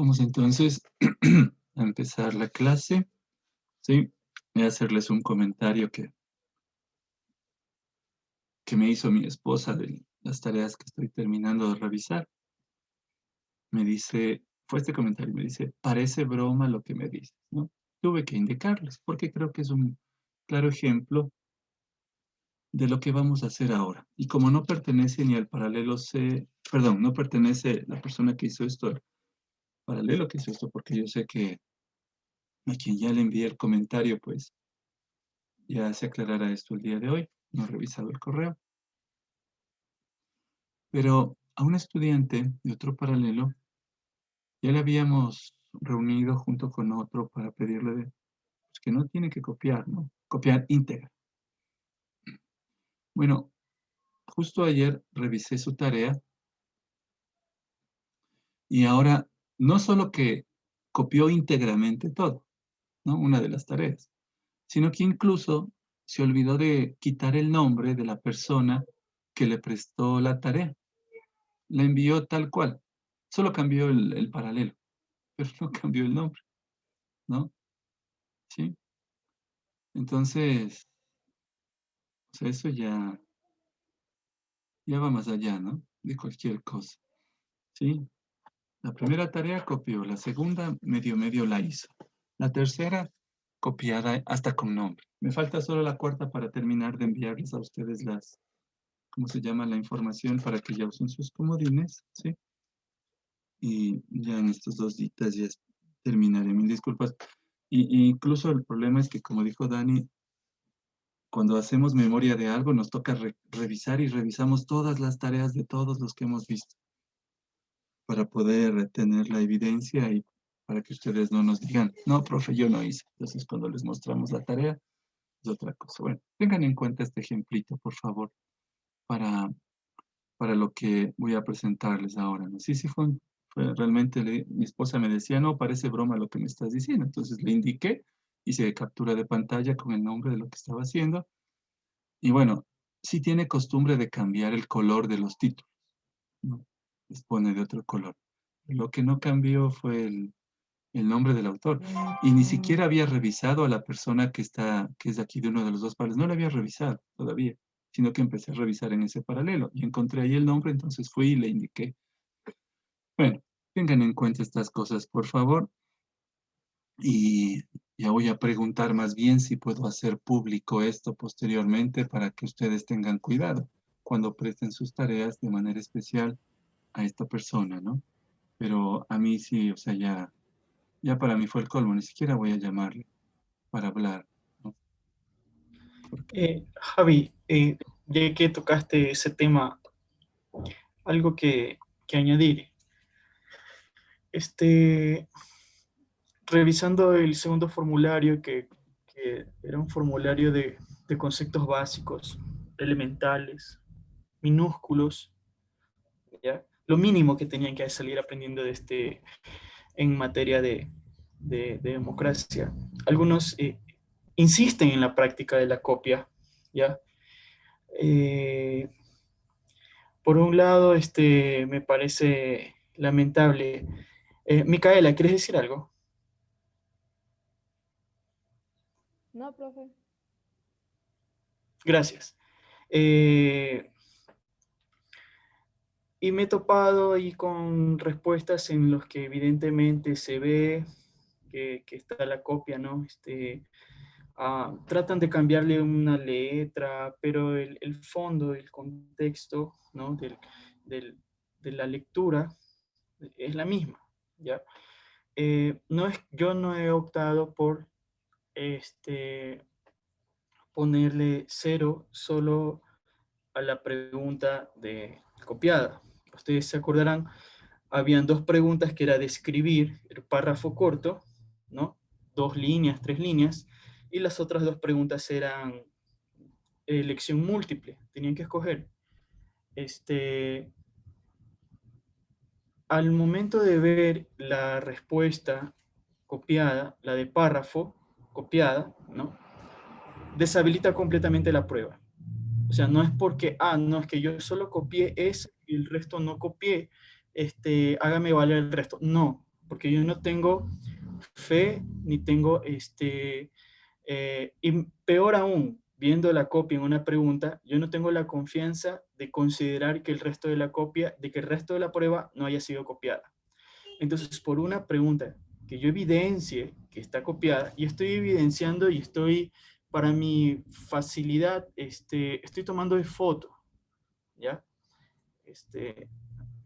Vamos entonces a empezar la clase, ¿sí? Voy a hacerles un comentario que me hizo mi esposa de las tareas que estoy terminando de revisar. Me dice, fue este comentario, me dice, parece broma lo que me dices, ¿no? Tuve que indicarles, porque creo que es un claro ejemplo de lo que vamos a hacer ahora. Y como no pertenece ni al paralelo C, perdón, no pertenece la persona que hizo esto, al paralelo que hizo esto, porque yo sé que a quien ya le envié el comentario, pues ya se aclarará esto el día de hoy. No he revisado el correo. Pero a un estudiante de otro paralelo ya le habíamos reunido junto con otro para pedirle pues, que no tiene que copiar, ¿no? Copiar íntegra. Bueno, justo ayer revisé su tarea y ahora no solo que copió íntegramente todo, ¿no? Una de las tareas, sino que incluso se olvidó de quitar el nombre de la persona que le prestó la tarea. La envió tal cual. Solo cambió el paralelo, pero no cambió el nombre, ¿no? ¿Sí? Entonces, o sea, eso ya va más allá, ¿no? De cualquier cosa, ¿sí? La primera tarea copió, la segunda medio la hizo. La tercera copiada hasta con nombre. Me falta solo la cuarta para terminar de enviarles a ustedes ¿cómo se llama? La información para que ya usen sus comodines, ¿sí? Y ya en estos 2 días ya terminaré. Mil disculpas. Y incluso el problema es que, como dijo Dani, cuando hacemos memoria de algo, nos toca revisar y revisamos todas las tareas de todos los que hemos visto para poder tener la evidencia y para que ustedes no nos digan, no, profe, yo no hice. Entonces, cuando les mostramos la tarea, es otra cosa. Bueno, tengan en cuenta este ejemplito, por favor, para, para lo que voy a presentarles ahora, ¿no? Sí, fue realmente, mi esposa me decía, no, parece broma lo que me estás diciendo. Entonces le indiqué, hice captura de pantalla con el nombre de lo que estaba haciendo. Y bueno, sí tiene costumbre de cambiar el color de los títulos, ¿no? Les pone de otro color. Lo que no cambió fue el nombre del autor. Y ni siquiera había revisado a la persona que es de aquí de uno de los dos pares. No la había revisado todavía, sino que empecé a revisar en ese paralelo y encontré ahí el nombre, entonces fui y le indiqué. Bueno, tengan en cuenta estas cosas, por favor. Y ya voy a preguntar más bien si puedo hacer público esto posteriormente para que ustedes tengan cuidado cuando presten sus tareas de manera especial a esta persona, ¿no? Pero a mí sí, o sea, ya para mí fue el colmo, ni siquiera voy a llamarle para hablar, ¿no? Porque, Javi, ya que tocaste ese tema, algo que añadir. Este, revisando el segundo formulario, que era un formulario de conceptos básicos, elementales, minúsculos, ¿ya? Lo mínimo que tenían que salir aprendiendo en materia de democracia. Algunos insisten en la práctica de la copia, ¿ya? Eh, por un lado, me parece lamentable. Micaela, ¿quieres decir algo? No, profe. Gracias. Eh, y me he topado ahí con respuestas en los que evidentemente se ve que está la copia, ¿no? Tratan de cambiarle una letra, pero el fondo, el contexto, ¿no? De la lectura es la misma, ¿ya? Yo no he optado por ponerle cero solo a la pregunta de copiada. Ustedes se acordarán, habían dos preguntas que era describir el párrafo corto, ¿no? 2 líneas, 3 líneas, y las otras dos preguntas eran elección múltiple, tenían que escoger. Al momento de ver la respuesta copiada, la de párrafo copiada, ¿no? Deshabilita completamente la prueba. O sea, no es porque, no, es que yo solo copié ese y el resto no copié, hágame valer el resto. No, porque yo no tengo fe ni tengo, y peor aún, viendo la copia en una pregunta, yo no tengo la confianza de considerar que el resto de la copia, de que el resto de la prueba no haya sido copiada. Entonces, por una pregunta que yo evidencie que está copiada, y estoy evidenciando y estoy, para mi facilidad, estoy tomando de foto, ¿ya?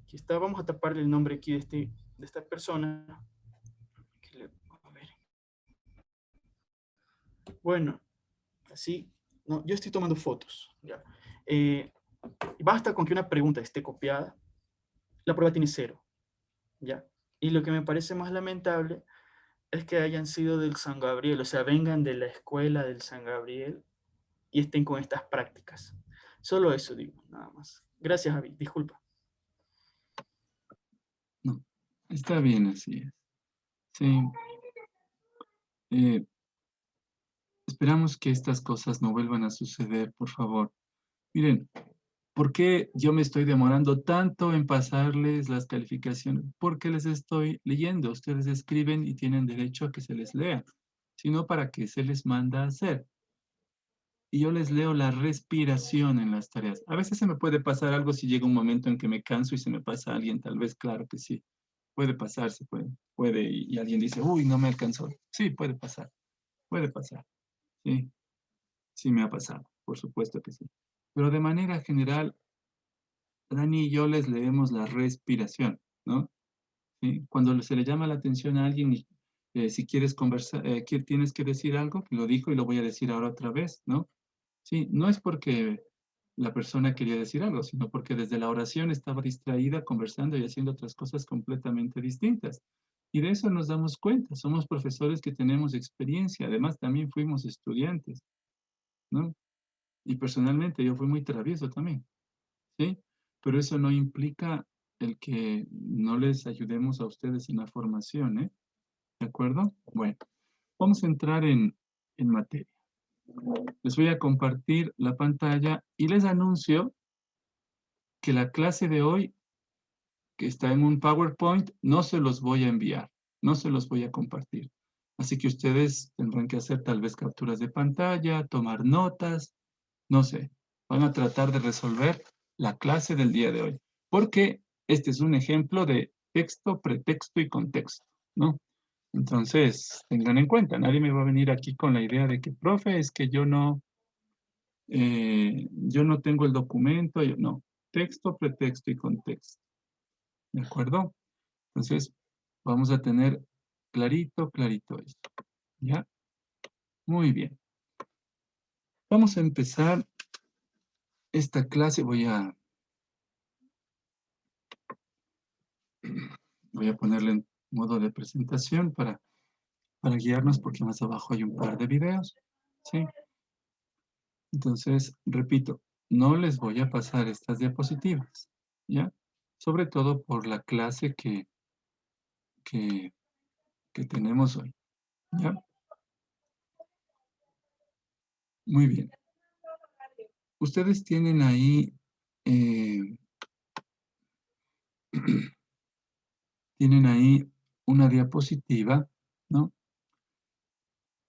Aquí está, vamos a taparle el nombre aquí de esta persona. A ver. Bueno, así, no, yo estoy tomando fotos, ¿ya? Basta con que una pregunta esté copiada, la prueba tiene 0, ¿ya? Y lo que me parece más lamentable es que hayan sido del San Gabriel, o sea, vengan de la escuela del San Gabriel y estén con estas prácticas. Solo eso digo, nada más. Gracias, Javi. Disculpa. No, está bien, así es. Sí. Esperamos que estas cosas no vuelvan a suceder, por favor. Miren, ¿por qué yo me estoy demorando tanto en pasarles las calificaciones? Porque les estoy leyendo. Ustedes escriben y tienen derecho a que se les lea, sino para que se les manda a hacer. Y yo les leo la respiración en las tareas. A veces se me puede pasar algo si llega un momento en que me canso y se me pasa a alguien, tal vez, claro que sí. Puede pasar, se puede, y alguien dice, uy, no me alcanzó. Sí, puede pasar, sí, sí me ha pasado, por supuesto que sí. Pero de manera general, Dani y yo les leemos la respiración, ¿no? ¿Sí? Cuando se le llama la atención a alguien y si quieres conversar, tienes que decir algo, que lo dijo y lo voy a decir ahora otra vez, ¿no? Sí, no es porque la persona quería decir algo, sino porque desde la oración estaba distraída, conversando y haciendo otras cosas completamente distintas. Y de eso nos damos cuenta. Somos profesores que tenemos experiencia. Además, también fuimos estudiantes, ¿no? Y personalmente yo fui muy travieso también, ¿sí? Pero eso no implica el que no les ayudemos a ustedes en la formación, ¿eh? ¿De acuerdo? Bueno, vamos a entrar en materia. Les voy a compartir la pantalla y les anuncio que la clase de hoy, que está en un PowerPoint, no se los voy a enviar, no se los voy a compartir. Así que ustedes tendrán que hacer tal vez capturas de pantalla, tomar notas, no sé. Van a tratar de resolver la clase del día de hoy, porque este es un ejemplo de texto, pretexto y contexto, ¿no? Entonces, tengan en cuenta, nadie me va a venir aquí con la idea de que, profe, es que yo no tengo el documento, no, texto, pretexto y contexto, ¿de acuerdo? Entonces, vamos a tener clarito esto, ¿ya? Muy bien. Vamos a empezar esta clase, voy a ponerle en modo de presentación para guiarnos, porque más abajo hay un par de videos, ¿sí? Entonces, repito, no les voy a pasar estas diapositivas, ¿ya? Sobre todo por la clase que tenemos hoy, ¿ya? Muy bien. Ustedes tienen ahí, una diapositiva, ¿no?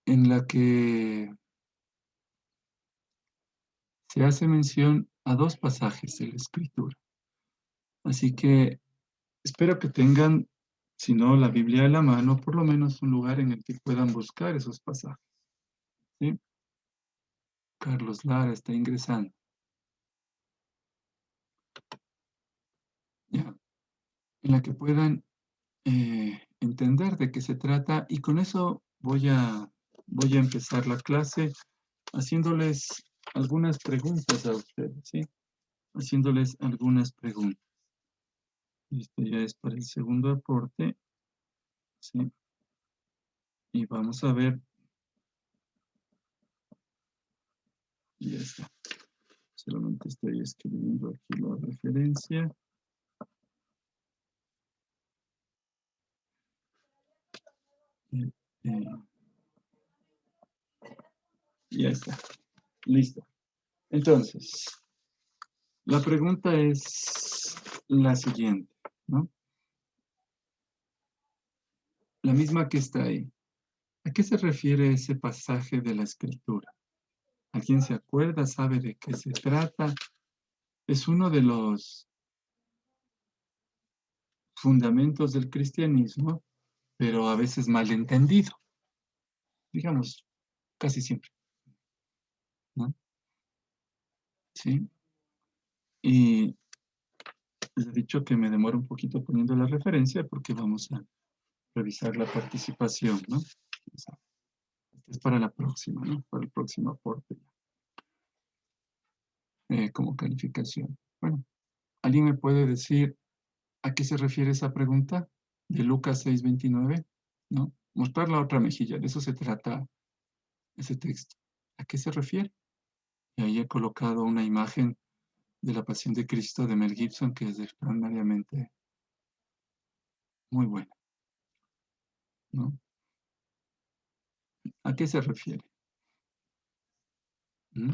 En la que se hace mención a dos pasajes de la Escritura. Así que espero que tengan, si no la Biblia a la mano, por lo menos un lugar en el que puedan buscar esos pasajes, ¿sí? Carlos Lara está ingresando. Ya. En la que puedan entender de qué se trata, y con eso voy a empezar la clase haciéndoles algunas preguntas a ustedes, ¿sí? Haciéndoles algunas preguntas. Esto ya es para el segundo aporte, ¿sí? Y vamos a ver. Y ya está. Solamente estoy escribiendo aquí la referencia. Ya está. Listo. Entonces, la pregunta es la siguiente, ¿no? la misma que está ahí. ¿A qué se refiere ese pasaje de la Escritura? ¿Alguien se acuerda? ¿Sabe de qué se trata? Es uno de los fundamentos del cristianismo, pero a veces malentendido. Digamos, casi siempre, ¿no? Sí. Y les he dicho que me demoro un poquito poniendo la referencia porque vamos a revisar la participación, ¿no? Esto es para la próxima, ¿no? Para el próximo aporte como calificación. Bueno, ¿alguien me puede decir a qué se refiere esa pregunta de Lucas 6:29? ¿No? Mostrar la otra mejilla, de eso se trata ese texto. ¿A qué se refiere? Y ahí he colocado una imagen de la Pasión de Cristo de Mel Gibson que es extraordinariamente muy buena, ¿no? ¿A qué se refiere? ¿Mm?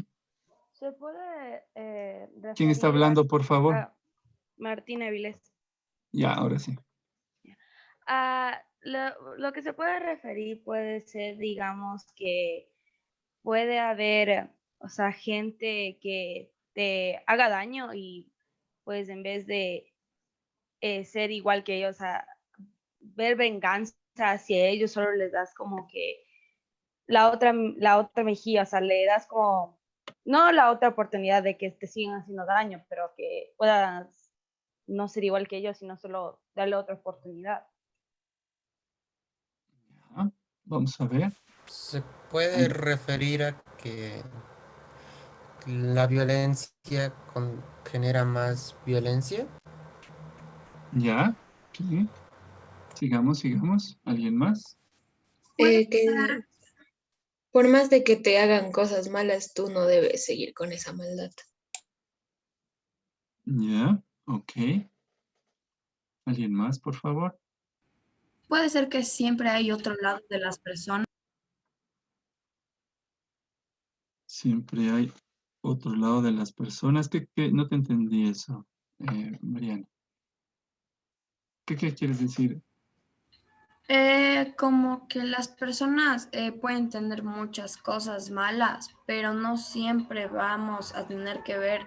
¿Se puede ¿Quién está referir hablando, por favor? a Martina Viles? Ya, ahora sí. Lo que se puede referir puede ser, digamos, que puede haber, o sea, gente que te haga daño y pues en vez de ser igual que ellos, o sea, ver venganza hacia ellos, solo les das como que la otra mejilla, o sea, le das como, no la otra oportunidad de que te sigan haciendo daño, pero que puedas no ser igual que ellos, sino solo darle otra oportunidad. Ya, vamos a ver. Se puede referir a que la violencia genera más violencia. Ya, ¿qué? Sigamos, sigamos. ¿Alguien más? Que por más de que te hagan cosas malas, tú no debes seguir con esa maldad. Ya, ok. ¿Alguien más, por favor? Puede ser que siempre hay otro lado de las personas. Siempre hay otro lado de las personas. No te entendí eso, Mariana. ¿Qué quieres decir? Como que las personas pueden tener muchas cosas malas, pero no siempre vamos a tener que ver,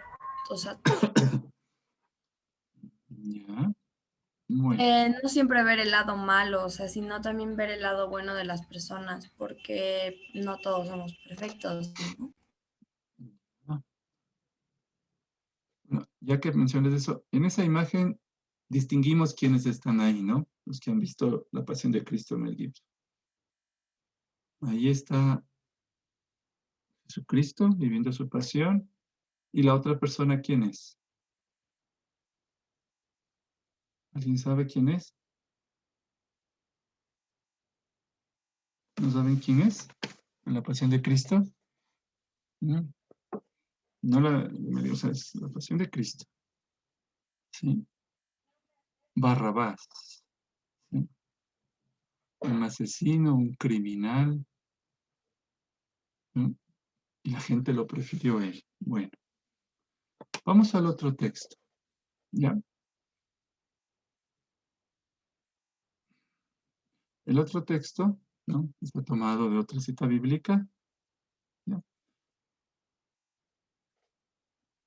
o sea, Ya, bueno. no siempre ver el lado malo, o sea, sino también ver el lado bueno de las personas, porque no todos somos perfectos, ¿no? Ah, bueno, ya que mencionas eso, en esa imagen distinguimos quiénes están ahí, ¿no? Los que han visto la Pasión de Cristo en Mel Gibson. Ahí está Jesucristo viviendo su pasión. ¿Y la otra persona quién es? ¿Alguien sabe quién es? ¿No saben quién es? En la Pasión de Cristo. ¿No? No o sea, es la Pasión de Cristo. ¿Sí? Barrabás. ¿Sí? Un asesino, un criminal. ¿No? Y la gente lo prefirió a él. Bueno, vamos al otro texto. ¿Ya? El otro texto, ¿no? Está tomado de otra cita bíblica. ¿Ya?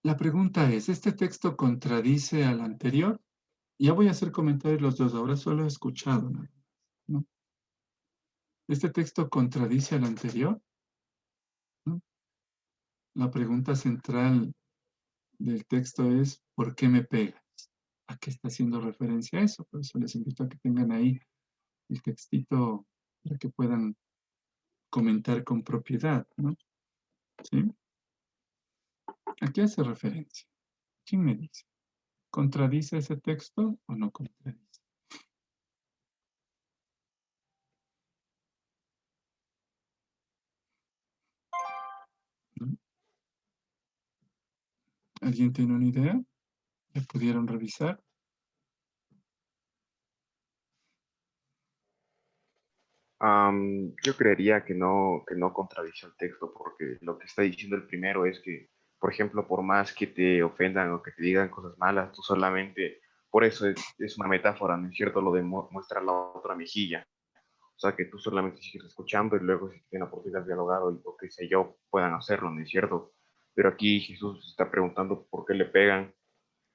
La pregunta es, ¿este texto contradice al anterior? Ya voy a hacer comentarios los dos, ahora solo he escuchado, ¿no? ¿Este texto contradice al anterior? ¿No? La pregunta central del texto es, ¿por qué me pegas? ¿A qué está haciendo referencia a eso? Por eso les invito a que tengan ahí el textito para que puedan comentar con propiedad, ¿no? ¿Sí? ¿A qué hace referencia? ¿Quién me dice? ¿Contradice ese texto o no contradice? ¿No? ¿Alguien tiene una idea? ¿Le pudieron revisar? Yo creería que no contradice el texto, porque lo que está diciendo el primero es que, por ejemplo, por más que te ofendan o que te digan cosas malas, tú solamente, por eso es una metáfora, ¿no es cierto? Lo de muestra la otra mejilla. sea, que tú solamente sigues escuchando y luego si tienen la oportunidad de dialogar o qué sé yo, puedan hacerlo, ¿no es cierto? Pero aquí Jesús está preguntando por qué le pegan.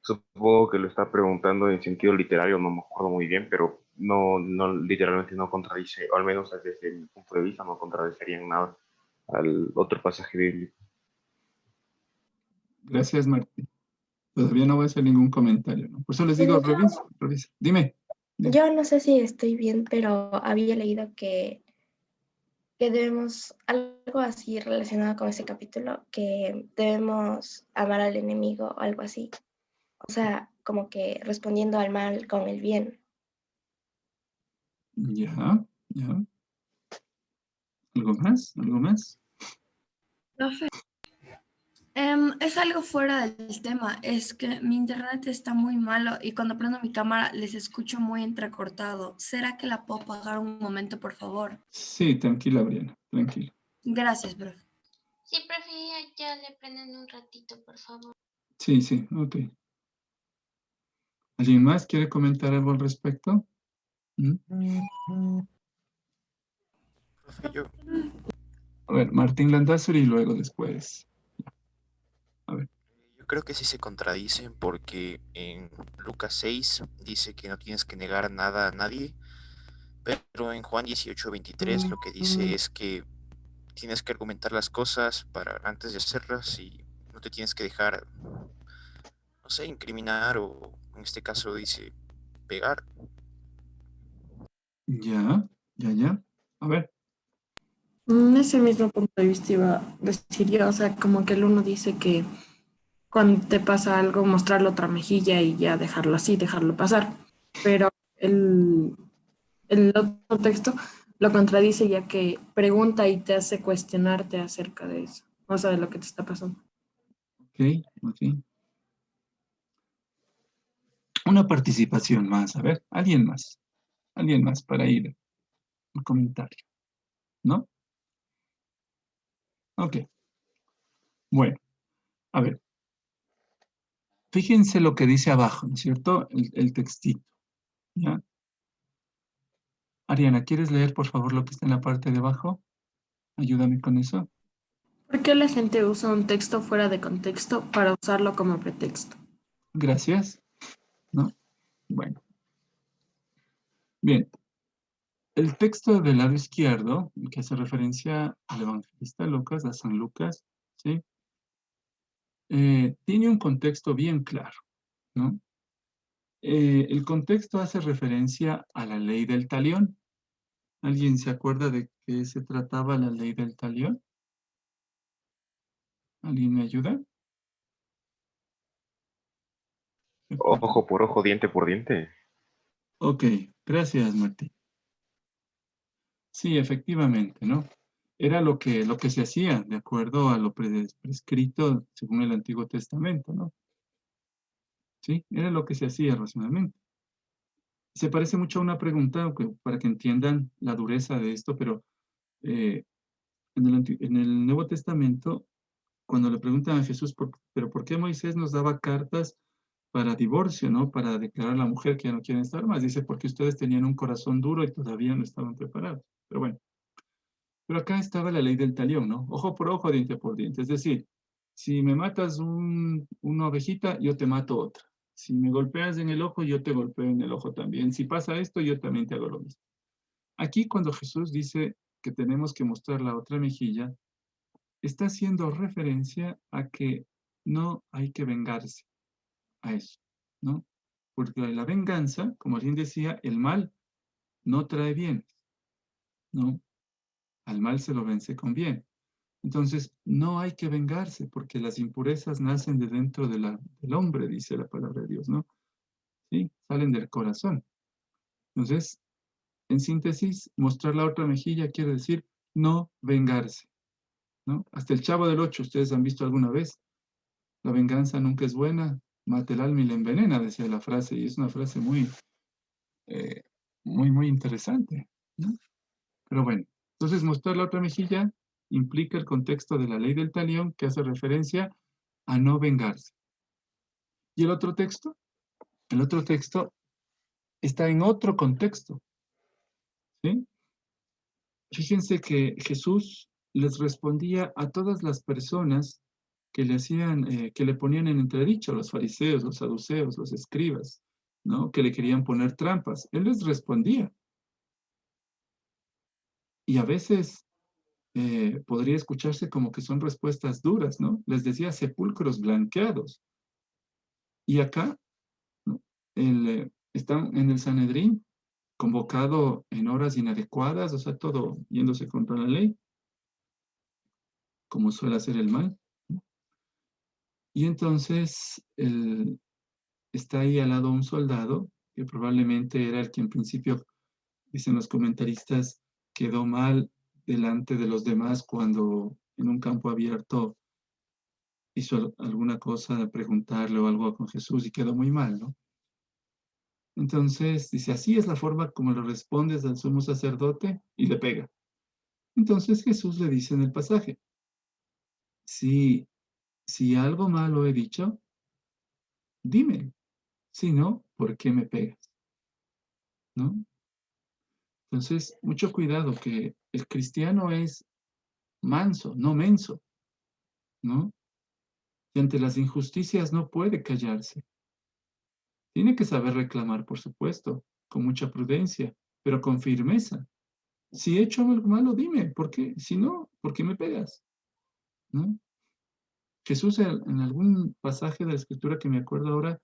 Supongo que lo está preguntando en sentido literario, no me acuerdo muy bien, pero no literalmente no contradice, o al menos desde mi punto de vista no contradicería en nada al otro pasaje bíblico. Gracias, Martín. Todavía no voy a hacer ningún comentario, ¿no? Por eso les digo, revisa, revisa. Dime. Yo no sé si estoy bien, pero había leído que debemos, algo así relacionado con ese capítulo, que debemos amar al enemigo o algo así. O sea, como que respondiendo al mal con el bien. Ya, ya. ¿Algo más? ¿Algo más? Profe, es algo fuera del tema. Es que mi internet está muy malo y cuando prendo mi cámara les escucho muy entrecortado. ¿Será que la puedo apagar un momento, por favor? Sí, tranquila, Briana, tranquila. Gracias, profe. Sí, profe, ya le prenden un ratito, por favor. Sí, sí, ok. ¿Alguien más quiere comentar algo al respecto? Profe, yo. A ver, Martín Landázuri y luego después. A ver. Yo creo que sí se contradicen porque en Lucas 6 dice que no tienes que negar nada a nadie, pero en Juan 18:23 lo que dice es que tienes que argumentar las cosas para antes de hacerlas y no te tienes que dejar, no sé, incriminar o en este caso dice pegar. Ya, ya. A ver. Ese mismo punto de vista iba a decir yo, o sea, como que el uno dice que cuando te pasa algo, mostrarle otra mejilla y ya dejarlo así, dejarlo pasar, pero el otro texto lo contradice ya que pregunta y te hace cuestionarte acerca de eso, o sea, de lo que te está pasando. Ok. Una participación más, a ver, alguien más para ir al comentario, ¿no? Ok, bueno, a ver, fíjense lo que dice abajo, ¿no es cierto? El textito, ¿ya? Ariana, ¿quieres leer, por favor, lo que está en la parte de abajo? Ayúdame con eso. ¿Por qué la gente usa un texto fuera de contexto para usarlo como pretexto? Gracias, ¿no? Bueno, bien. El texto del lado izquierdo, que hace referencia al evangelista Lucas, a San Lucas, ¿sí? Tiene un contexto bien claro, ¿no? El contexto hace referencia a la ley del talión. ¿Alguien se acuerda de qué se trataba la ley del talión? ¿Alguien me ayuda? Ojo por ojo, diente por diente. Ok, gracias, Martín. Sí, efectivamente, ¿no? Era lo que se hacía de acuerdo a lo prescrito según el Antiguo Testamento, ¿no? Sí, era lo que se hacía racionalmente. Se parece mucho a una pregunta para que entiendan la dureza de esto, pero en en el Nuevo Testamento, cuando le preguntan a Jesús, pero ¿por qué Moisés nos daba cartas para divorcio, ¿no? Para declarar a la mujer que ya no quieren estar más? Dice, porque ustedes tenían un corazón duro y todavía no estaban preparados. Pero bueno, pero acá estaba la ley del talión, ¿no? Ojo por ojo, diente por diente. Es decir, si me matas una ovejita, yo te mato otra. Si me golpeas en el ojo, yo te golpeo en el ojo también. Si pasa esto, yo también te hago lo mismo. Aquí cuando Jesús dice que tenemos que mostrar la otra mejilla, está haciendo referencia a que no hay que vengarse a eso, ¿no? Porque la venganza, como alguien decía, el mal no trae bien, ¿no? Al mal se lo vence con bien. Entonces, no hay que vengarse porque las impurezas nacen de dentro del hombre, dice la palabra de Dios, ¿no? Sí, salen del corazón. Entonces, en síntesis, mostrar la otra mejilla quiere decir no vengarse, ¿no? Hasta el Chavo del Ocho, ¿ustedes han visto alguna vez? La venganza nunca es buena, mata el alma y la envenena, decía la frase, y es una frase eh, muy interesante, ¿no? Pero bueno, entonces mostrar la otra mejilla implica el contexto de la ley del talión que hace referencia a no vengarse. ¿Y el otro texto? El otro texto está en otro contexto, ¿sí? fíjense que Jesús les respondía a todas las personas que le hacían, que le ponían en entredicho, los fariseos, los saduceos, los escribas, ¿no? Que le querían poner trampas. Él les respondía. Y a veces podría escucharse como que son respuestas duras, ¿no? Les decía sepulcros blanqueados. Y acá, ¿no? Están en el Sanedrín, convocado en horas inadecuadas, o sea, todo yéndose contra la ley, como suele hacer el mal. Y entonces está ahí al lado un soldado, que probablemente era el que en principio, dicen los comentaristas, quedó mal delante de los demás cuando en un campo abierto hizo alguna cosa, preguntarle o algo con Jesús y quedó muy mal, ¿no? Entonces dice, así es la forma como le respondes al sumo sacerdote y le pega. Entonces Jesús le dice en el pasaje, si algo malo he dicho, dime, si no, ¿por qué me pegas? ¿No? Entonces, mucho cuidado que el cristiano es manso, no menso, ¿no? Y ante las injusticias no puede callarse. Tiene que saber reclamar, por supuesto, con mucha prudencia, pero con firmeza. Si he hecho algo malo, dime, ¿por qué? Si no, ¿por qué me pegas? ¿No? Jesús en algún pasaje de la Escritura que me acuerdo ahora,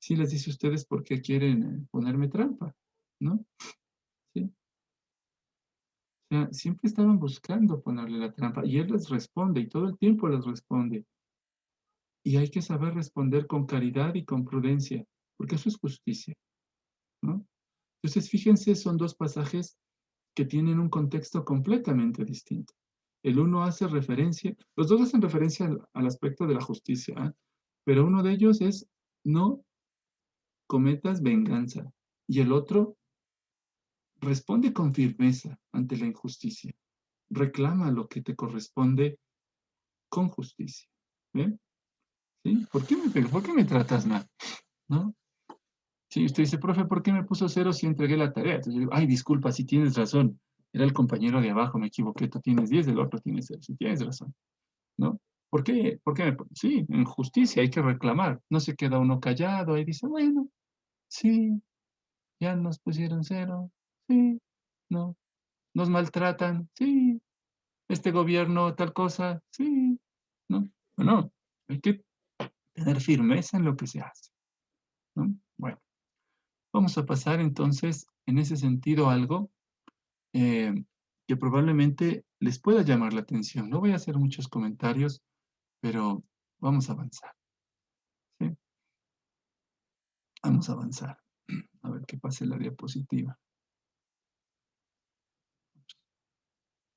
sí les dice a ustedes por qué quieren ponerme trampa, ¿no? ¿Sí? O sea, siempre estaban buscando ponerle la trampa y Él les responde y todo el tiempo les responde. Y hay que saber responder con caridad y con prudencia, porque eso es justicia, ¿no? Entonces, fíjense, son dos pasajes que tienen un contexto completamente distinto. El uno hace referencia, los dos hacen referencia al aspecto de la justicia, ¿eh? Pero uno de ellos es no cometas venganza y el otro responde con firmeza ante la injusticia. Reclama lo que te corresponde con justicia. ¿Ven? ¿Sí? ¿Por qué me tratas mal? ¿No? Sí, usted dice, profe, ¿por qué me puso 0 si entregué la tarea? Entonces yo digo, ay, disculpa, sí tienes razón. Era el compañero de abajo, me equivoqué, tú tienes 10, el otro tiene 0. Sí tienes razón, ¿no? ¿Por qué? Sí, en justicia hay que reclamar. No se queda uno callado y dice, bueno, sí, ya nos pusieron 0, sí, no. Nos maltratan, sí. Este gobierno tal cosa, sí, ¿no? Bueno, hay que tener firmeza en lo que se hace, ¿no? Bueno, vamos a pasar entonces en ese sentido algo eh, que probablemente les pueda llamar la atención. No voy a hacer muchos comentarios, pero vamos a avanzar, ¿sí? Vamos a avanzar. A ver qué pase la diapositiva.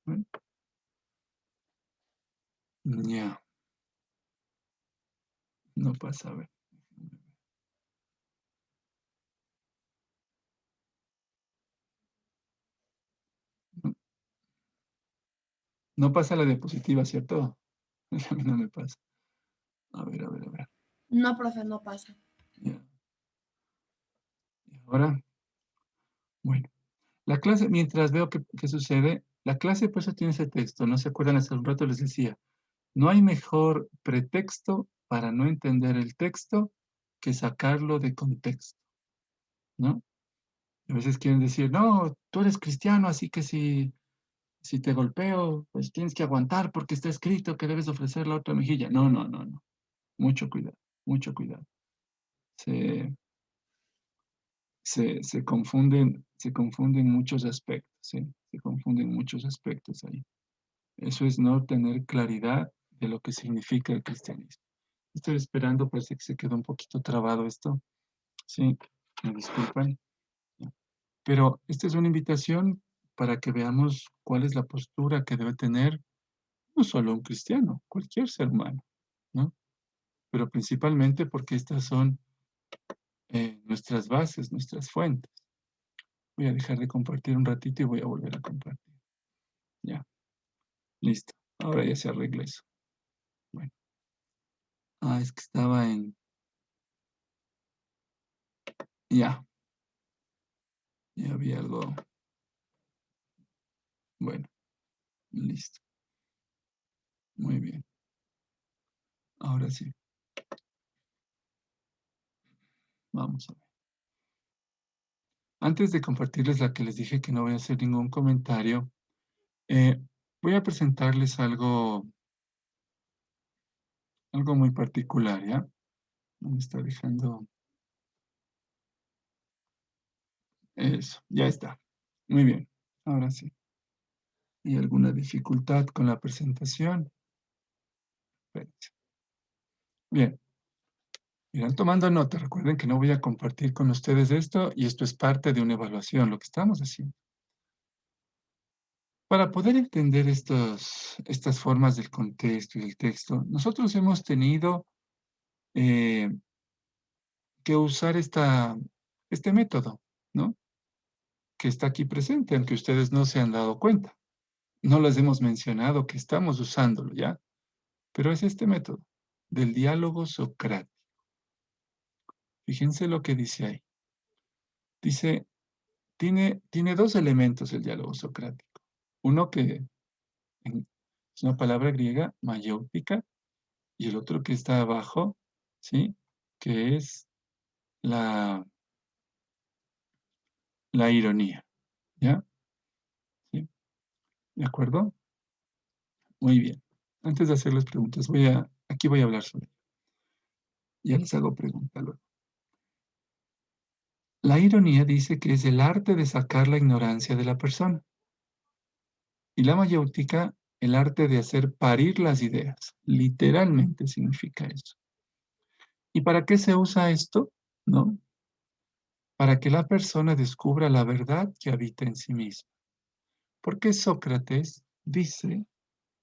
¿Ven? Ya. No pasa, a ver. No, no pasa la diapositiva, ¿cierto? A mí no me pasa. A ver, a ver, a ver. No, profe, no pasa. Ya. Y ahora, bueno. La clase, mientras veo qué sucede, la clase por eso tiene ese texto. ¿No se acuerdan? Hace un rato les decía, no hay mejor pretexto para no entender el texto que sacarlo de contexto, ¿no? A veces quieren decir, no, tú eres cristiano, así que si te golpeo, pues tienes que aguantar porque está escrito que debes ofrecer la otra mejilla. No, no, no, no. Mucho cuidado, mucho cuidado. Se confunden muchos aspectos, ¿sí? Se confunden muchos aspectos ahí. Eso es no tener claridad de lo que significa el cristianismo. Estoy esperando, parece que se quedó un poquito trabado esto. Sí, me disculpan. Pero esta es una invitación para que veamos cuál es la postura que debe tener no solo un cristiano, cualquier ser humano, ¿no? Pero principalmente porque estas son nuestras bases, nuestras fuentes. Voy a dejar de compartir un ratito y voy a volver a compartir. Ya, listo. Ahora ya se arregla eso. Bueno. Es que estaba en... Ya. Ya había algo... Bueno. Listo. Muy bien. Ahora sí. Vamos a ver. Antes de compartirles la que les dije que no voy a hacer ningún comentario, voy a presentarles algo muy particular, ¿ya? Me está dejando... Eso, ya está. Muy bien. Ahora sí. ¿Hay alguna dificultad con la presentación? Espérense. Bien. Irán tomando nota. Recuerden que no voy a compartir con ustedes esto y esto es parte de una evaluación, lo que estamos haciendo. Para poder entender estas formas del contexto y del texto, nosotros hemos tenido que usar este método, ¿no? Que está aquí presente, aunque ustedes no se han dado cuenta. No les hemos mencionado que estamos usándolo, ¿ya? Pero es este método del diálogo socrático. Fíjense lo que dice ahí. Dice, tiene dos elementos el diálogo socrático. Uno que es una palabra griega, mayéutica, y el otro que está abajo, ¿sí? Que es la ironía, ¿ya? ¿Sí? ¿De acuerdo? Muy bien. Antes de hacerles preguntas, aquí voy a hablar sobre ello. Ya les hago preguntas luego. La ironía dice que es el arte de sacar la ignorancia de la persona. Y la mayéutica, el arte de hacer parir las ideas. Literalmente significa eso. ¿Y para qué se usa esto? ¿No? Para que la persona descubra la verdad que habita en sí misma. Porque Sócrates dice,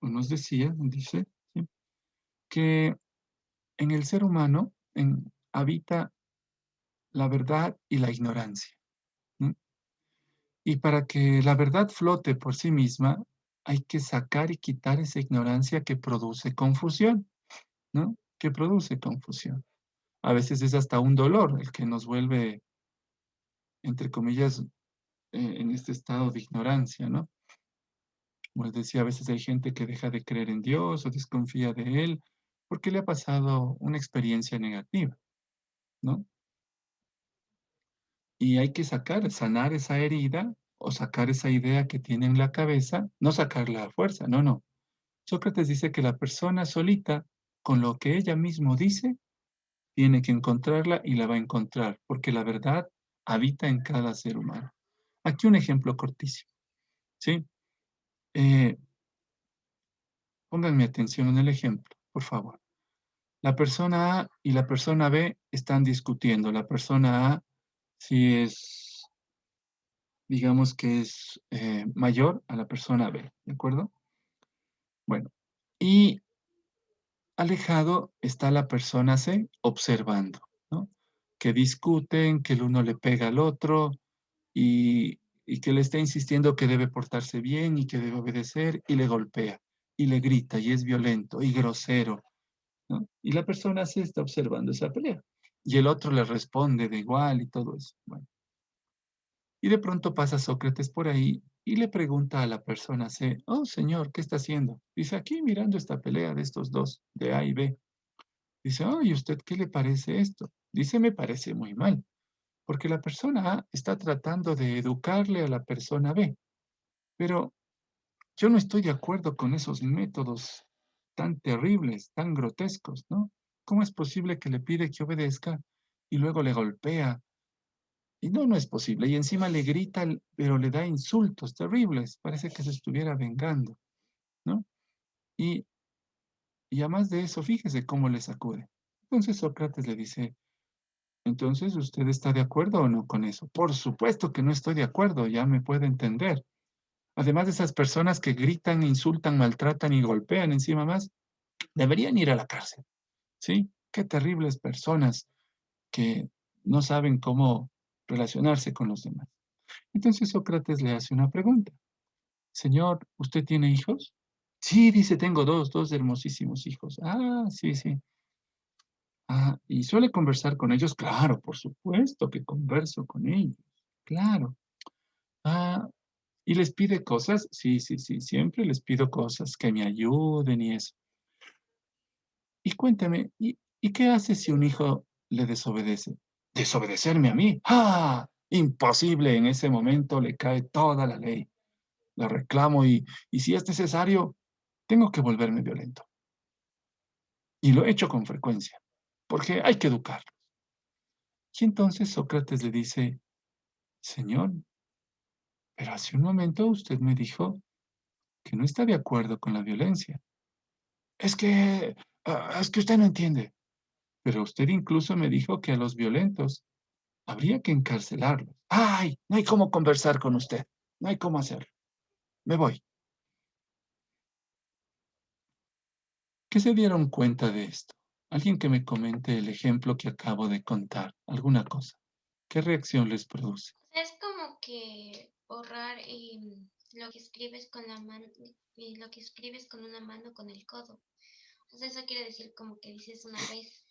o nos decía, dice, ¿sí? Que en el ser humano habita la verdad y la ignorancia. ¿No? Y para que la verdad flote por sí misma, hay que sacar y quitar esa ignorancia que produce confusión, ¿no? Que produce confusión. A veces es hasta un dolor el que nos vuelve, entre comillas, en este estado de ignorancia, ¿no? Como les decía, a veces hay gente que deja de creer en Dios o desconfía de Él porque le ha pasado una experiencia negativa, ¿no? Y hay que sanar esa herida o sacar esa idea que tiene en la cabeza, no sacarla a fuerza, no, no. Sócrates dice que la persona solita, con lo que ella mismo dice, tiene que encontrarla y la va a encontrar, porque la verdad habita en cada ser humano. Aquí un ejemplo cortísimo, ¿sí? Pónganme atención en el ejemplo, por favor. La persona A y la persona B están discutiendo. La persona A, si es, digamos que es mayor a la persona B, ¿de acuerdo? Bueno, y alejado está la persona C observando, ¿no? Que discuten, que el uno le pega al otro y que le está insistiendo que debe portarse bien y que debe obedecer y le golpea y le grita y es violento y grosero, ¿no? Y la persona C está observando esa pelea y el otro le responde de igual y todo eso. Bueno. Y de pronto pasa Sócrates por ahí y le pregunta a la persona C, oh señor, ¿qué está haciendo? Dice, aquí mirando esta pelea de estos dos, de A y B. Dice, oh, ¿y usted qué le parece esto? Dice, me parece muy mal, porque la persona A está tratando de educarle a la persona B, pero yo no estoy de acuerdo con esos métodos tan terribles, tan grotescos, ¿no? ¿Cómo es posible que le pide que obedezca y luego le golpea? Y no, no es posible. Y encima le grita, pero le da insultos terribles. Parece que se estuviera vengando, ¿no? Y, y además de eso, fíjese cómo le sacude. Entonces Sócrates le dice, entonces, ¿usted está de acuerdo o no con eso? Por supuesto que no estoy de acuerdo, ya me puede entender. Además de esas personas que gritan, insultan, maltratan y golpean encima más, deberían ir a la cárcel, ¿sí? Qué terribles personas que no saben cómo relacionarse con los demás. Entonces Sócrates le hace una pregunta. Señor, ¿usted tiene hijos? Sí, dice, tengo dos hermosísimos hijos. Ah, sí, sí. Ah, ¿y suele conversar con ellos? Claro, por supuesto que converso con ellos. Claro. Ah, ¿Y les pide cosas? Sí, sí, sí, siempre les pido cosas, que me ayuden y eso. Y cuéntame, ¿y qué hace si un hijo le desobedece? ¿Desobedecerme a mí? ¡Ah! Imposible, en ese momento le cae toda la ley. La reclamo y si es necesario, tengo que volverme violento. Y lo he hecho con frecuencia, porque hay que educarlos. Y entonces Sócrates le dice, Señor, pero hace un momento usted me dijo que no está de acuerdo con la violencia. Es que usted no entiende. Pero usted incluso me dijo que a los violentos habría que encarcelarlos. ¡Ay! No hay cómo conversar con usted. No hay cómo hacerlo. Me voy. ¿Qué se dieron cuenta de esto? Alguien que me comente el ejemplo que acabo de contar. Alguna cosa. ¿Qué reacción les produce? O sea, es como que borrar lo que escribes con la mano y lo que escribes con una mano con el codo. O sea, eso quiere decir como que dices una vez,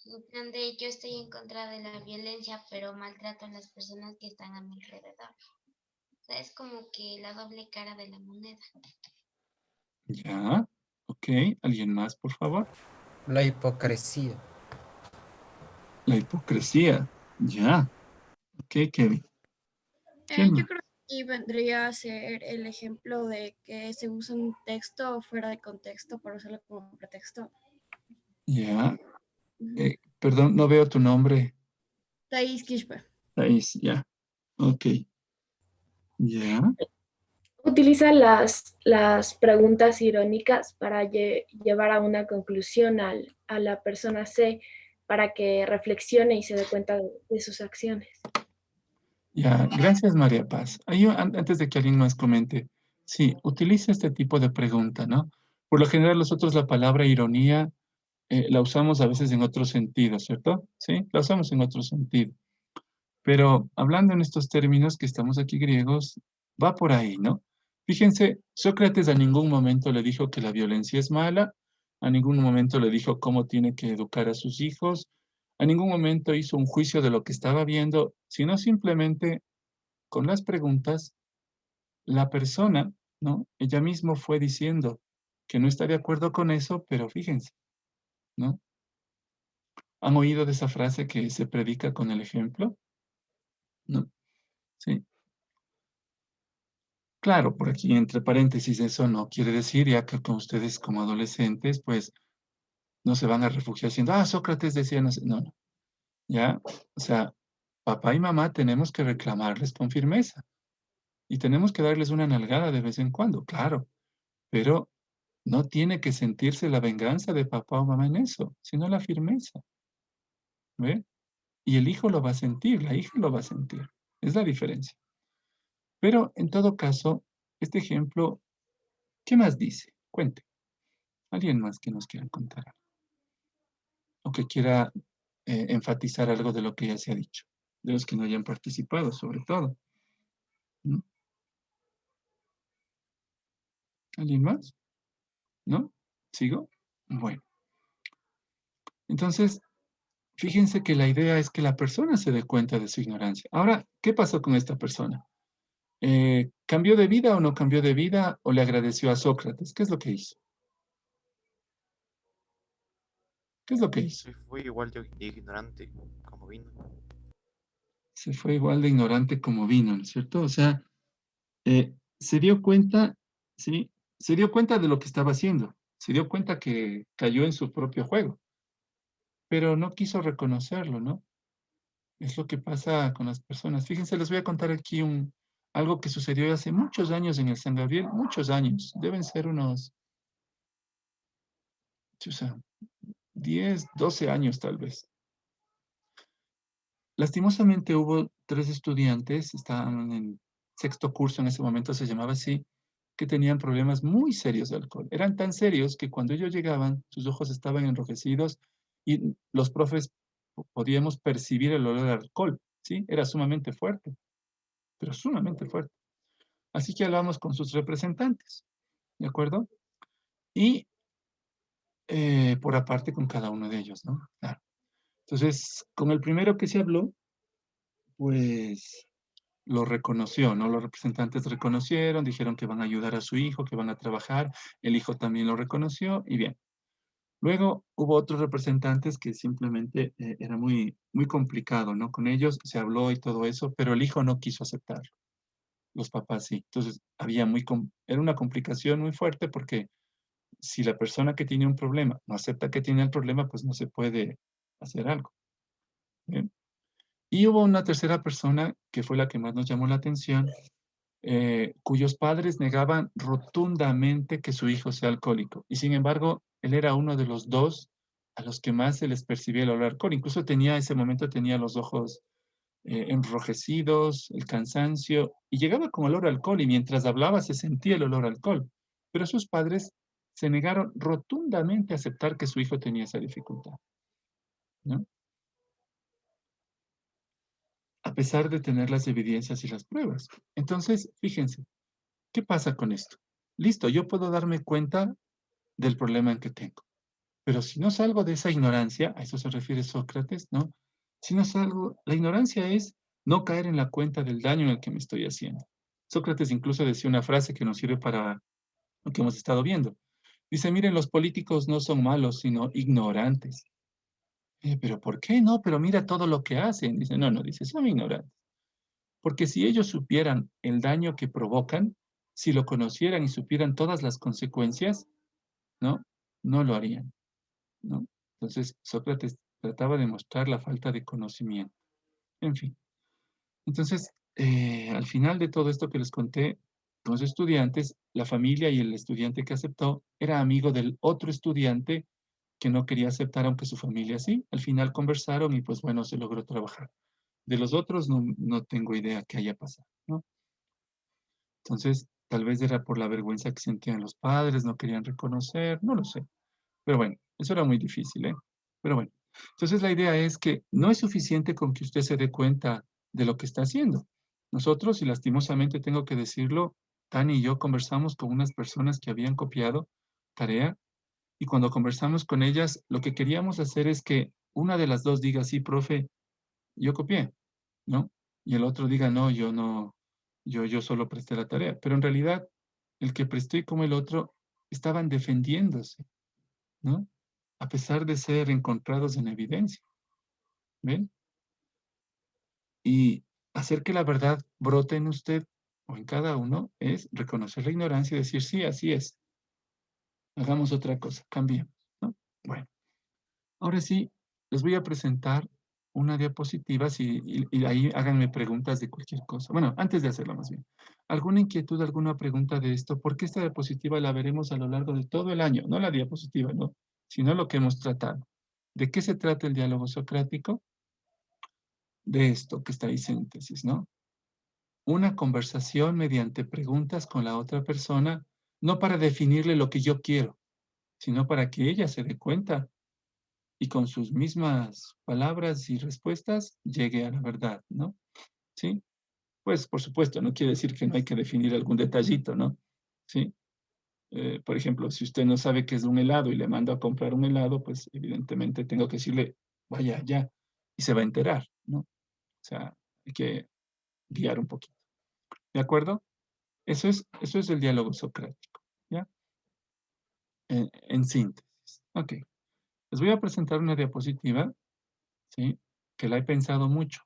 en plan de yo estoy en contra de la violencia, pero maltrato a las personas que están a mi alrededor. O sea, es como que la doble cara de la moneda. Ya. Ok. ¿Alguien más, por favor? La hipocresía. La hipocresía. Ya. Ok, Kevin. ¿Quién Yo más? creo que aquí vendría a ser el ejemplo de que se usa un texto fuera de contexto para usarlo como pretexto. Ya. Ujú. Perdón, no veo tu nombre. Thais Quispe. Ahí, ya. Ok. Ya. Utiliza las preguntas irónicas para llevar a una conclusión a la persona C para que reflexione y se dé cuenta de sus acciones. Ya, gracias María Paz. Antes de que alguien más comente, sí, utiliza este tipo de pregunta, ¿no? Por lo general nosotros la palabra ironía la usamos a veces en otro sentido, ¿cierto? Sí, la usamos en otro sentido. Pero hablando en estos términos que estamos aquí griegos, va por ahí, ¿no? Fíjense, Sócrates a ningún momento le dijo que la violencia es mala, a ningún momento le dijo cómo tiene que educar a sus hijos, a ningún momento hizo un juicio de lo que estaba viendo, sino simplemente con las preguntas, la persona, ¿no? Ella misma fue diciendo que no está de acuerdo con eso, pero fíjense, ¿no? ¿Han oído de esa frase que se predica con el ejemplo? ¿No? Sí. Claro, por aquí entre paréntesis, eso no quiere decir ya que con ustedes como adolescentes, pues no se van a refugiar diciendo, Sócrates decía, no sé, no, no, ya, o sea, papá y mamá tenemos que reclamarles con firmeza y tenemos que darles una nalgada de vez en cuando, claro, pero no tiene que sentirse la venganza de papá o mamá en eso, sino la firmeza, ¿ve? Y el hijo lo va a sentir, la hija lo va a sentir, es la diferencia. Pero en todo caso, este ejemplo, ¿qué más dice? Cuente. ¿Alguien más que nos quiera contar algo? O que quiera enfatizar algo de lo que ya se ha dicho, de los que no hayan participado, sobre todo. ¿No? ¿Alguien más? ¿No? ¿Sigo? Bueno, entonces, fíjense que la idea es que la persona se dé cuenta de su ignorancia. Ahora, ¿qué pasó con esta persona? ¿Cambió de vida o no cambió de vida o le agradeció a Sócrates? ¿Qué es lo que hizo? ¿Qué es lo que hizo? Se fue igual de ignorante como vino. Se fue igual de ignorante como vino, ¿no es cierto? O sea, se dio cuenta, ¿sí? Se dio cuenta de lo que estaba haciendo. Se dio cuenta que cayó en su propio juego, pero no quiso reconocerlo, ¿no? Es lo que pasa con las personas. Fíjense, les voy a contar aquí algo que sucedió hace muchos años en el San Gabriel, muchos años. Deben ser unos, o sea, 10, 12 años tal vez. Lastimosamente hubo 3 estudiantes, estaban en sexto curso en ese momento, se llamaba así, que tenían problemas muy serios de alcohol. Eran tan serios que cuando ellos llegaban, sus ojos estaban enrojecidos y los profes podíamos percibir el olor de alcohol, ¿sí? Era sumamente fuerte, pero sumamente fuerte. Así que hablamos con sus representantes, ¿de acuerdo? Y por aparte con cada uno de ellos, ¿no? Claro. Entonces, con el primero que se habló, pues lo reconoció, ¿no? Los representantes reconocieron, dijeron que van a ayudar a su hijo, que van a trabajar. El hijo también lo reconoció y bien. Luego hubo otros representantes que simplemente era muy, muy complicado, ¿no? Con ellos se habló y todo eso, pero el hijo no quiso aceptarlo. Los papás sí. Entonces era una complicación muy fuerte porque si la persona que tiene un problema no acepta que tiene el problema, pues no se puede hacer algo. ¿Bien? Y hubo una tercera persona que fue la que más nos llamó la atención, cuyos padres negaban rotundamente que su hijo sea alcohólico. Y sin embargo, él era uno de los dos a los que más se les percibía el olor a alcohol. Incluso ese momento tenía los ojos enrojecidos, el cansancio, y llegaba con olor a alcohol y mientras hablaba se sentía el olor a alcohol. Pero sus padres se negaron rotundamente a aceptar que su hijo tenía esa dificultad, ¿no? A pesar de tener las evidencias y las pruebas. Entonces, fíjense, ¿qué pasa con esto? Listo, yo puedo darme cuenta del problema en que tengo, pero si no salgo de esa ignorancia, a eso se refiere Sócrates, ¿no? Si no salgo, la ignorancia es no caer en la cuenta del daño en el que me estoy haciendo. Sócrates incluso decía una frase que nos sirve para lo que hemos estado viendo. Dice, miren, los políticos no son malos, sino ignorantes. ¿Pero por qué no? Pero mira todo lo que hacen. Dice, no, no, dice, son ignorantes. Porque si ellos supieran el daño que provocan, si lo conocieran y supieran todas las consecuencias, ¿no? No lo harían, ¿no? Entonces, Sócrates trataba de mostrar la falta de conocimiento. En fin. Entonces, al final de todo esto que les conté, los estudiantes, la familia y el estudiante que aceptó, era amigo del otro estudiante que no quería aceptar, aunque su familia sí. Al final conversaron y pues bueno, se logró trabajar. De los otros no tengo idea qué haya pasado, ¿no? Entonces, tal vez era por la vergüenza que sentían los padres, no querían reconocer, no lo sé. Pero bueno, eso era muy difícil, ¿eh? Pero bueno, entonces la idea es que no es suficiente con que usted se dé cuenta de lo que está haciendo. Nosotros, y lastimosamente tengo que decirlo, Tani y yo conversamos con unas personas que habían copiado tarea y cuando conversamos con ellas, lo que queríamos hacer es que una de las dos diga, sí, profe, yo copié, ¿no? Y el otro diga, no, yo no, yo solo presté la tarea. Pero en realidad, el que prestó y como el otro estaban defendiéndose, ¿no? A pesar de ser encontrados en evidencia, ¿ven? Y hacer que la verdad brote en usted o en cada uno es reconocer la ignorancia y decir, sí, así es. Hagamos otra cosa, cambiemos, ¿no? Bueno, ahora sí, les voy a presentar una diapositiva y ahí háganme preguntas de cualquier cosa. Bueno, antes de hacerlo más bien. ¿Alguna inquietud, alguna pregunta de esto? Porque esta diapositiva la veremos a lo largo de todo el año, no la diapositiva, no, sino lo que hemos tratado. ¿De qué se trata el diálogo socrático? De esto que está ahí síntesis, ¿no? Una conversación mediante preguntas con la otra persona, no para definirle lo que yo quiero, sino para que ella se dé cuenta y con sus mismas palabras y respuestas llegue a la verdad, ¿no? ¿Sí? Pues, por supuesto, no quiere decir que no hay que definir algún detallito, ¿no? ¿Sí? Por ejemplo, si usted no sabe qué es un helado y le mando a comprar un helado, pues evidentemente tengo que decirle, vaya ya, y se va a enterar, ¿no? O sea, hay que guiar un poquito. ¿De acuerdo? Eso es el diálogo socrático, ¿ya? En síntesis. Ok. Les voy a presentar una diapositiva, ¿sí? Que la he pensado mucho,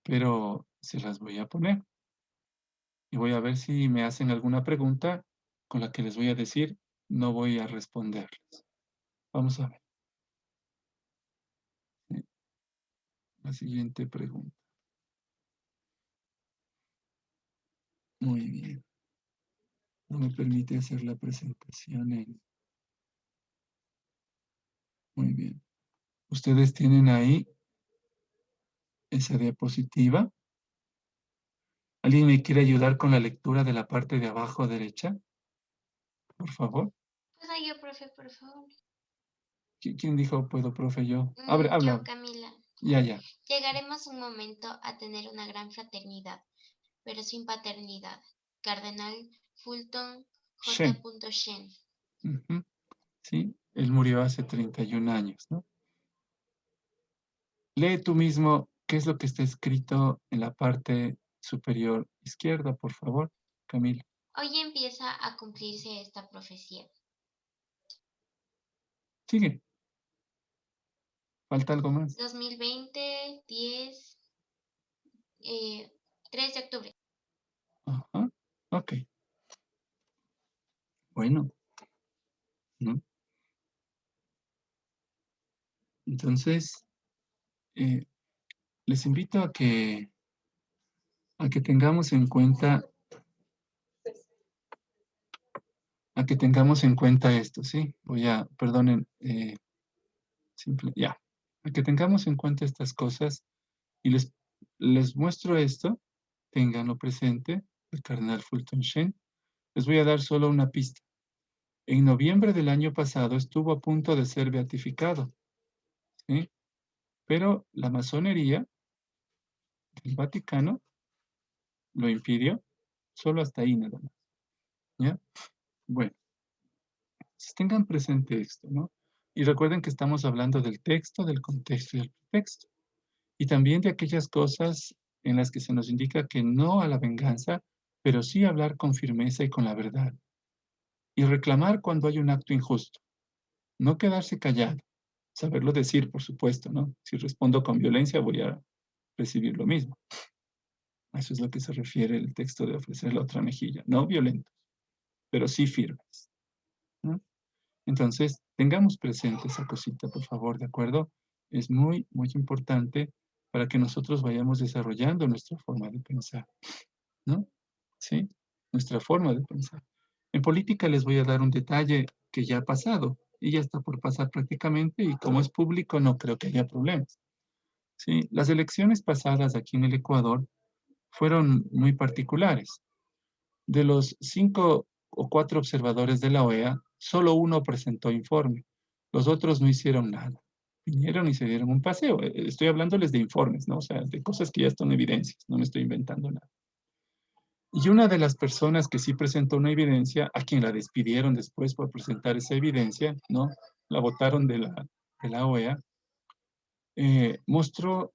pero se las voy a poner. Y voy a ver si me hacen alguna pregunta con la que les voy a decir, no voy a responderles. Vamos a ver. ¿Sí? La siguiente pregunta. Muy bien. No me permite hacer la presentación en... Muy bien. ¿Ustedes tienen ahí esa diapositiva? ¿Alguien me quiere ayudar con la lectura de la parte de abajo derecha? Por favor. Pues yo, profe, por favor. ¿Quién dijo puedo, profe? Yo. Habla. Yo, Camila. Ya. Llegaremos un momento a tener una gran fraternidad, pero sin paternidad. Cardenal Fulton J. Shen. Sí, él murió hace 31 años, ¿no? Lee tú mismo qué es lo que está escrito en la parte superior izquierda, por favor, Camila. Hoy empieza a cumplirse esta profecía. Sigue. ¿Falta algo más? 2020, 10, 3 de octubre. Ajá. Ok. Bueno. ¿No? Entonces, les invito a que tengamos en cuenta esto, ¿sí? Perdonen, ya. A que tengamos en cuenta estas cosas y les muestro esto, ténganlo presente, el cardenal Fulton Sheen. Les voy a dar solo una pista. En noviembre del año pasado estuvo a punto de ser beatificado, ¿sí? Pero la masonería del Vaticano lo impidió, solo hasta ahí nada más, ¿ya? Bueno, entonces tengan presente esto, ¿no? Y recuerden que estamos hablando del texto, del contexto y del pretexto. Y también de aquellas cosas en las que se nos indica que no a la venganza, pero sí hablar con firmeza y con la verdad. Y reclamar cuando hay un acto injusto. No quedarse callado. Saberlo decir, por supuesto, ¿no? Si respondo con violencia, voy a recibir lo mismo. A eso es lo que se refiere el texto de ofrecer la otra mejilla. No violentos, pero sí firmes, ¿no? Entonces, tengamos presente esa cosita, por favor, ¿de acuerdo? Es muy, muy importante para que nosotros vayamos desarrollando nuestra forma de pensar, ¿no? ¿Sí? Nuestra forma de pensar. En política les voy a dar un detalle que ya ha pasado y ya está por pasar prácticamente y como es público no creo que haya problemas. ¿Sí? Las elecciones pasadas aquí en el Ecuador fueron muy particulares. De los 5 o 4 observadores de la OEA, solo uno presentó informe. Los otros no hicieron nada. Vinieron y se dieron un paseo. Estoy hablándoles de informes, ¿no? O sea, de cosas que ya están evidencias. No me estoy inventando nada. Y una de las personas que sí presentó una evidencia, a quien la despidieron después por presentar esa evidencia, ¿no? La votaron de la OEA, mostró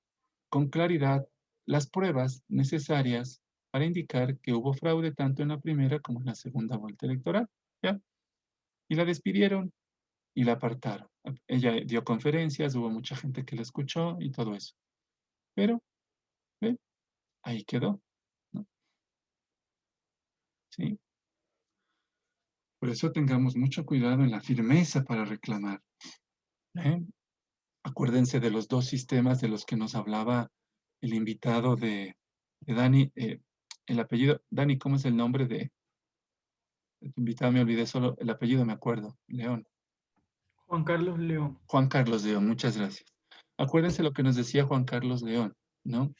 con claridad las pruebas necesarias para indicar que hubo fraude tanto en la primera como en la segunda vuelta electoral, ¿ya? Y la despidieron y la apartaron. Ella dio conferencias, hubo mucha gente que la escuchó y todo eso. Pero, ¿ve? Ahí quedó, ¿no? ¿Sí? Por eso tengamos mucho cuidado en la firmeza para reclamar. ¿Eh? Acuérdense de los 2 sistemas de los que nos hablaba el invitado de Dani, el apellido, Dani, ¿cómo es el nombre de tu invitado? Me olvidé solo el apellido, me acuerdo, León. Juan Carlos León. Juan Carlos León, muchas gracias. Acuérdense lo que nos decía Juan Carlos León, ¿no?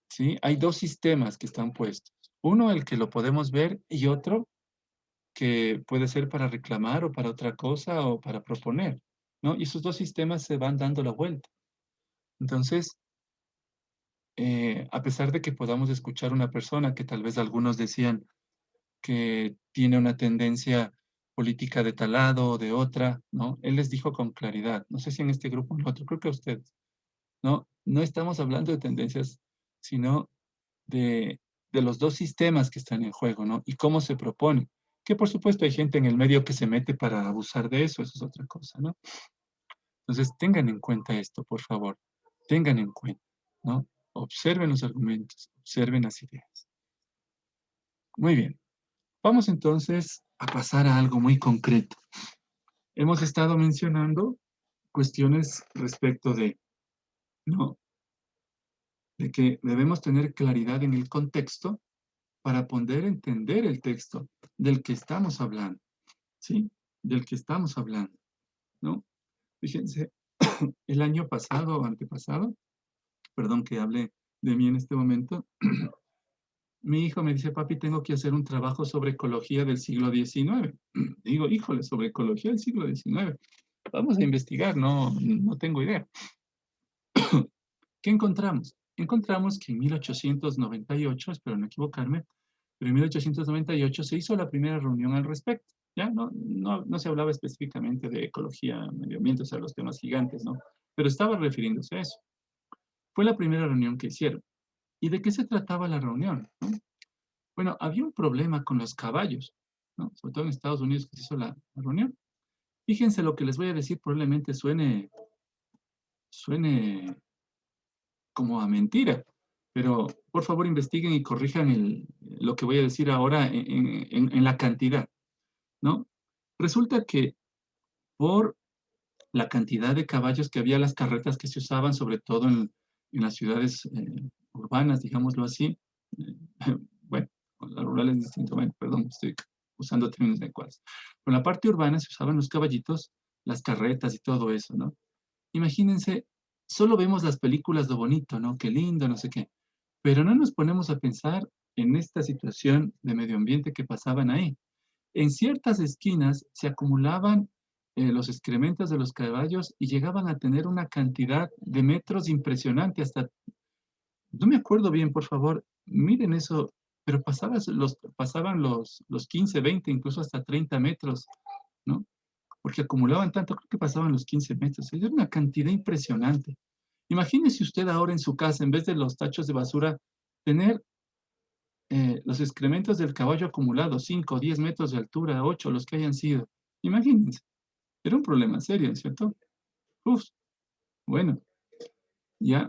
Sí, hay 2 sistemas que están puestos. Uno, el que lo podemos ver, y otro que puede ser para reclamar o para otra cosa o para proponer, ¿no? Y esos 2 sistemas se van dando la vuelta. Entonces, a pesar de que podamos escuchar una persona que tal vez algunos decían que tiene una tendencia política de tal lado o de otra, ¿no? Él les dijo con claridad, no sé si en este grupo o en otro, creo que a ustedes, ¿no? No estamos hablando de tendencias, sino de los 2 sistemas que están en juego, ¿no? Y cómo se propone. Que por supuesto hay gente en el medio que se mete para abusar de eso es otra cosa, ¿no? Entonces tengan en cuenta esto, por favor. Tengan en cuenta, ¿no? Observen los argumentos, observen las ideas. Muy bien. Vamos entonces a pasar a algo muy concreto. Hemos estado mencionando cuestiones respecto de, ¿no? De que debemos tener claridad en el contexto para poder entender el texto del que estamos hablando, ¿sí? Del que estamos hablando, ¿no? Fíjense, el año pasado o antepasado, perdón que hable de mí en este momento, mi hijo me dice, papi, tengo que hacer un trabajo sobre ecología del siglo XIX. Digo, híjole, sobre ecología del siglo XIX. Vamos a investigar, no tengo idea. ¿Qué encontramos? Encontramos que en 1898, espero no equivocarme, pero en 1898 se hizo la primera reunión al respecto. Ya no se hablaba específicamente de ecología, medio ambiente, o sea, los temas gigantes, ¿no? Pero estaba refiriéndose a eso. Fue la primera reunión que hicieron. ¿Y de qué se trataba la reunión? ¿No? Bueno, había un problema con los caballos, ¿no? Sobre todo en Estados Unidos que se hizo la reunión. Fíjense lo que les voy a decir, probablemente suene como a mentira, pero por favor investiguen y corrijan lo que voy a decir ahora en la cantidad, ¿no? Resulta que por la cantidad de caballos que había, las carretas que se usaban, sobre todo en las ciudades urbanas, digámoslo así, bueno, con las rurales es distinto, bueno, perdón, estoy usando términos adecuados. Por la parte urbana se usaban los caballitos, las carretas y todo eso, ¿no? Imagínense, solo vemos las películas, lo bonito, ¿no? Qué lindo, no sé qué. Pero no nos ponemos a pensar en esta situación de medio ambiente que pasaban ahí. En ciertas esquinas se acumulaban los excrementos de los caballos y llegaban a tener una cantidad de metros impresionante, hasta, no me acuerdo bien, por favor, miren eso, pero pasaban los 15, 20, incluso hasta 30 metros, ¿no? Porque acumulaban tanto, creo que pasaban los 15 metros. Era una cantidad impresionante. Imagínese usted ahora en su casa, en vez de los tachos de basura, tener los excrementos del caballo acumulados, 5, 10 metros de altura, 8, los que hayan sido. Imagínense. Era un problema serio, ¿cierto? Uf, bueno, ya.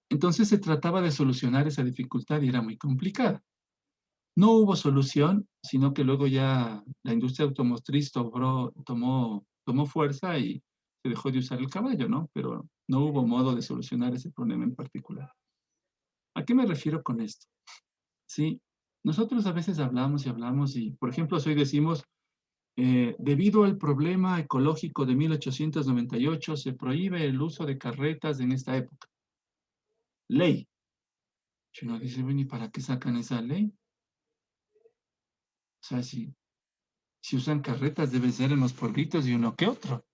Entonces se trataba de solucionar esa dificultad y era muy complicada. No hubo solución, sino que luego ya la industria automotriz tomó fuerza y se dejó de usar el caballo, ¿no? Pero no hubo modo de solucionar ese problema en particular. ¿A qué me refiero con esto? Sí, nosotros a veces hablamos y, por ejemplo, hoy decimos, debido al problema ecológico de 1898, se prohíbe el uso de carretas en esta época. Ley. Y uno dice, bueno, ¿y para qué sacan esa ley? O sea, si usan carretas, debe ser en los pueblitos y uno que otro,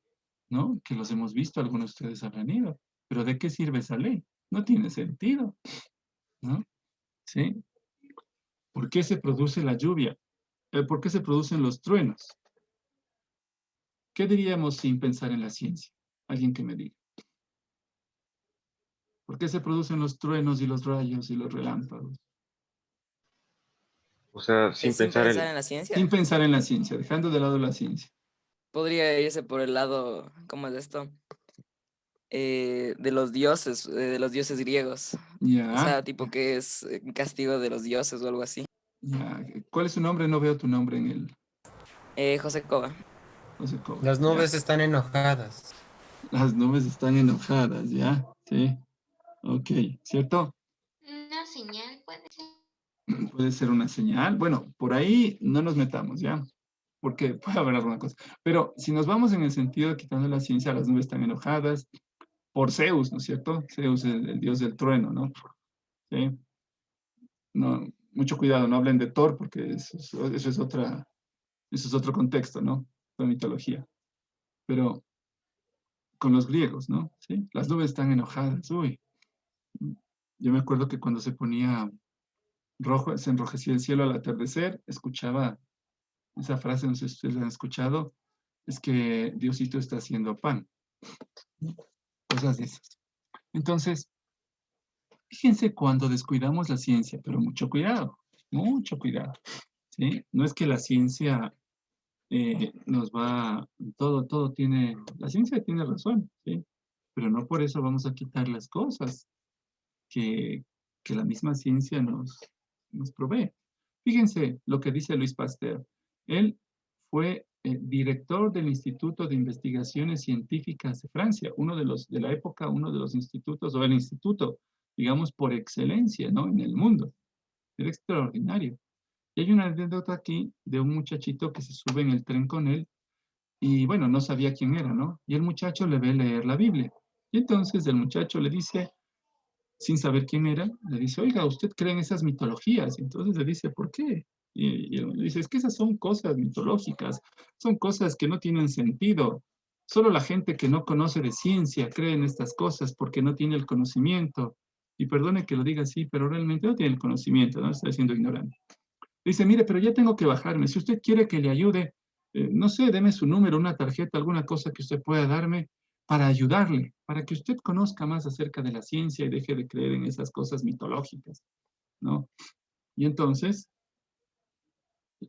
¿no? Que los hemos visto, algunos de ustedes habrán ido. Pero ¿de qué sirve esa ley? No tiene sentido, ¿no? ¿Sí? ¿Por qué se produce la lluvia? ¿Por qué se producen los truenos? ¿Qué diríamos sin pensar en la ciencia? Alguien que me diga. ¿Por qué se producen los truenos y los rayos y los relámpagos? O sea, sin Sin pensar pensar en... en la ciencia, Sin pensar en la ciencia, dejando de lado la ciencia. podría irse por el lado, ¿cómo es esto? De los dioses griegos. O Ya, sea, tipo que es castigo de los dioses o algo así. ya. ¿Cuál es su nombre? No veo tu nombre en el José Cova. José Cobo. Las Ya. nubes están enojadas. Las nubes están enojadas, ¿ya? Sí. Ok, ¿cierto? Una señal puede ser. Puede ser una señal. Bueno, por ahí no nos metamos, ¿ya? Porque puede haber alguna cosa. Pero si nos vamos en el sentido de quitando la ciencia, las nubes están enojadas por Zeus, ¿no es cierto? Zeus es el dios del trueno, ¿no? ¿Sí? No, mucho cuidado, no hablen de Thor porque eso es otro contexto, ¿no? La mitología. Pero con los griegos, ¿no? ¿Sí? Las nubes están enojadas, uy. Yo me acuerdo que cuando se ponía rojo, se enrojecía el cielo al atardecer, escuchaba esa frase, no sé si ustedes la han escuchado, es que Diosito está haciendo pan. Cosas de esas. Entonces, fíjense cuando descuidamos la ciencia, pero mucho cuidado, ¿sí? No es que la ciencia nos va, todo tiene, la ciencia tiene razón, ¿sí? Pero no por eso vamos a quitar las cosas que la misma ciencia nos provee. Fíjense lo que dice Luis Pasteur. Él fue director del Instituto de Investigaciones Científicas de Francia, uno de la época, uno de los institutos, o el instituto, digamos, por excelencia, ¿no? En el mundo. Era extraordinario. Y hay una anécdota aquí de un muchachito que se sube en el tren con él y, bueno, no sabía quién era, ¿no? Y el muchacho le ve leer la Biblia. Y entonces el muchacho le dice, sin saber quién era, le dice, oiga, ¿usted cree en esas mitologías? Y entonces le dice, ¿por qué? Y él le dice, es que esas son cosas mitológicas, son cosas que no tienen sentido. Solo la gente que no conoce de ciencia cree en estas cosas porque no tiene el conocimiento. Y perdone que lo diga así, pero realmente no tiene el conocimiento, ¿no? Está siendo ignorante. Dice, mire, pero ya tengo que bajarme. Si usted quiere que le ayude, no sé, deme su número, una tarjeta, alguna cosa que usted pueda darme para ayudarle, para que usted conozca más acerca de la ciencia y deje de creer en esas cosas mitológicas. ¿no? Y entonces,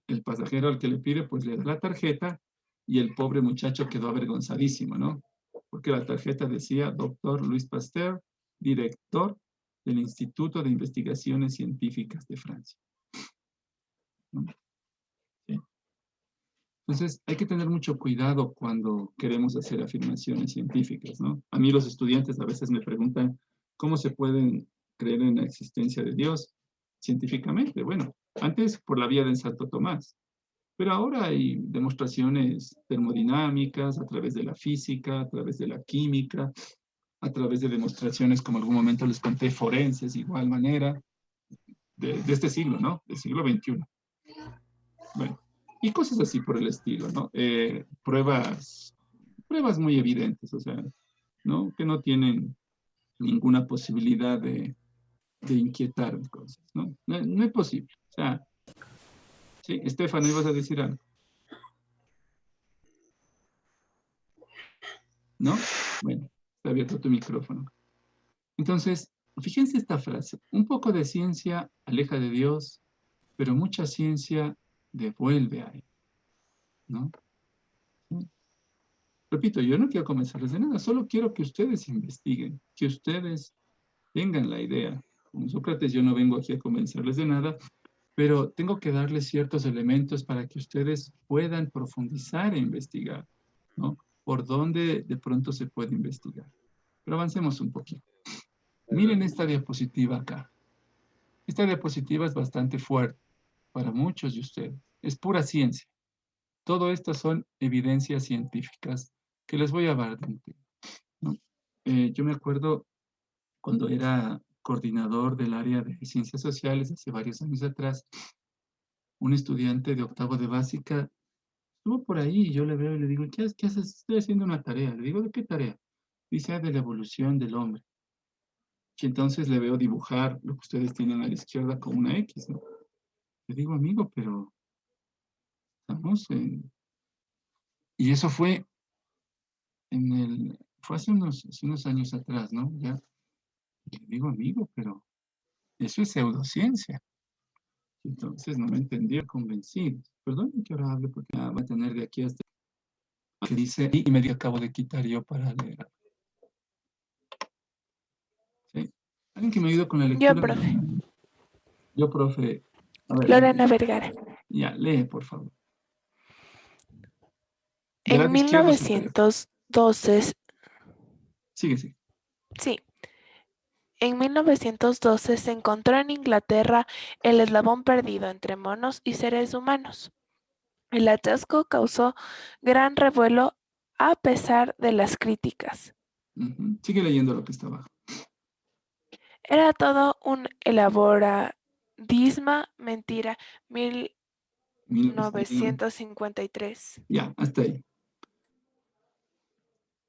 el pasajero al que le pide, pues le da la tarjeta y el pobre muchacho quedó avergonzadísimo, ¿no? Porque la tarjeta decía Dr. Louis Pasteur, director del Instituto de Investigaciones Científicas de Francia, ¿no? Sí. Entonces, hay que tener mucho cuidado cuando queremos hacer afirmaciones científicas, ¿no? A mí los estudiantes a veces me preguntan cómo se pueden creer en la existencia de Dios científicamente. Bueno, antes por la vía de Santo Tomás, pero ahora hay demostraciones termodinámicas a través de la física, a través de la química, a través de demostraciones, como en algún momento les conté, forenses, igual manera, de este siglo, ¿no? Del siglo XXI. Bueno, y cosas así por el estilo, ¿no? Pruebas muy evidentes, o sea, ¿no? Que no tienen ninguna posibilidad de inquietar cosas, ¿no? No es posible. O sea, sí, Estefano, ¿ibas a decir algo? ¿No? Bueno, está abierto tu micrófono. Entonces, fíjense esta frase. Un poco de ciencia aleja de Dios, pero mucha ciencia devuelve a Él, ¿no? ¿Sí? Repito, yo no quiero convencerles de nada, solo quiero que ustedes investiguen, que ustedes tengan la idea. Como Sócrates, yo no vengo aquí a convencerles de nada, pero tengo que darles ciertos elementos para que ustedes puedan profundizar e investigar, ¿no? Por dónde de pronto se puede investigar. Pero avancemos un poquito. Miren esta diapositiva acá. Esta diapositiva es bastante fuerte para muchos de ustedes. Es pura ciencia. Todo esto son evidencias científicas que les voy a dar, ¿no? Yo me acuerdo cuando era coordinador del área de ciencias sociales hace varios años atrás, un estudiante de octavo de básica estuvo por ahí y yo le veo y le digo, ¿qué haces? Estoy haciendo una tarea. Le digo, ¿de qué tarea? Dice, de la evolución del hombre. Y entonces le veo dibujar lo que ustedes tienen a la izquierda con una X, ¿no? Le digo, amigo, pero estamos en... Y eso fue fue hace unos años atrás, ¿no? Ya. Le digo, amigo, pero eso es pseudociencia. Entonces no me entendía convencido. Perdón que ahora hable porque va a tener de aquí hasta que dice, y me acabo de quitar yo para leer. ¿Sí? ¿Alguien que me ayude con la lectura? Yo, profe. Yo, profe. A ver, Lorena Vergara. ya, lee, por favor. Del En lado izquierdo su teléfono. 1912, Sigue. sí, en 1912 se encontró en Inglaterra el eslabón perdido entre monos y seres humanos. El hallazgo causó gran revuelo a pesar de las críticas. Sigue leyendo lo que está abajo. Era todo un elaboradísima mentira. 1953. Ya, hasta ahí.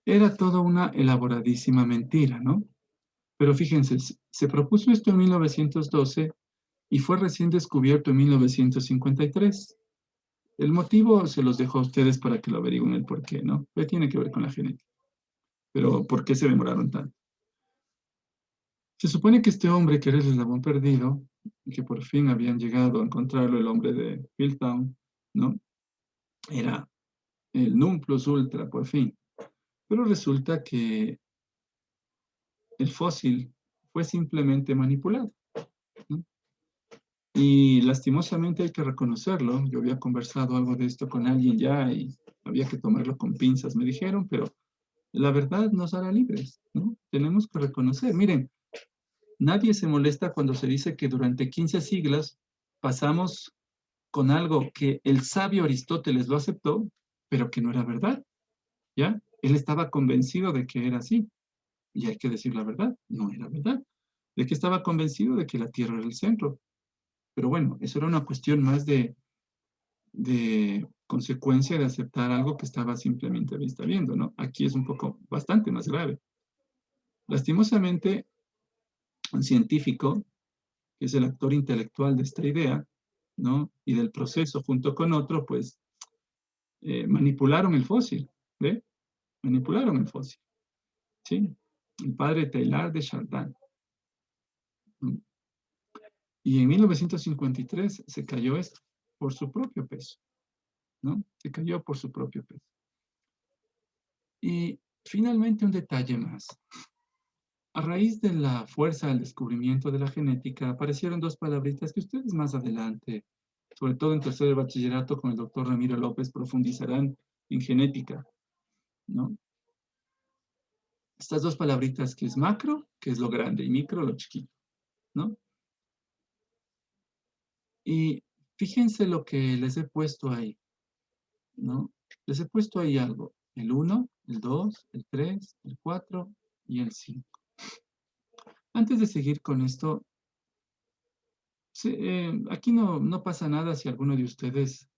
Era toda una elaboradísima mentira, ¿no? Pero fíjense, se propuso esto en 1912 y fue recién descubierto en 1953. El motivo se los dejo a ustedes para que lo averigüen el por qué, ¿no? Pero tiene que ver con la genética. Pero ¿por qué se demoraron tanto? Se supone que este hombre, que era el eslabón perdido, y que por fin habían llegado a encontrarlo, el hombre de Hilltown, ¿no? Era el non plus ultra, por fin. Pero resulta que el fósil fue simplemente manipulado, ¿no? Y lastimosamente hay que reconocerlo. Yo había conversado algo de esto con alguien ya y había que tomarlo con pinzas, me dijeron, pero la verdad nos hará libres, ¿no? Tenemos que reconocer. Miren, nadie se molesta cuando se dice que durante 15 siglos pasamos con algo que el sabio Aristóteles lo aceptó, pero que no era verdad, ¿ya? Él estaba convencido de que era así. Y hay que decir la verdad, no era verdad. De que estaba convencido de que la Tierra era el centro. Pero bueno, eso era una cuestión más de consecuencia de aceptar algo que estaba simplemente viendo, ¿no? Aquí es un poco, bastante más grave. Lastimosamente, un científico, que es el actor intelectual de esta idea, ¿no? Y del proceso junto con otro, pues, manipularon el fósil, ¿ve? Manipularon el fósil, ¿sí? El padre Teilhard de Chardin. Y en 1953 se cayó esto por su propio peso, ¿no? Se cayó por su propio peso. Y finalmente un detalle más. A raíz de la fuerza del descubrimiento de la genética, aparecieron dos palabritas que ustedes más adelante, sobre todo en tercero de bachillerato con el doctor Ramiro López, profundizarán en genética, ¿no? Estas dos palabritas que es macro, que es lo grande, y micro, lo chiquito, ¿no? Y fíjense lo que les he puesto ahí, ¿no? Les he puesto ahí algo. El 1, el 2, el 3, el 4 y el 5. Antes de seguir con esto, aquí no pasa nada si alguno de ustedes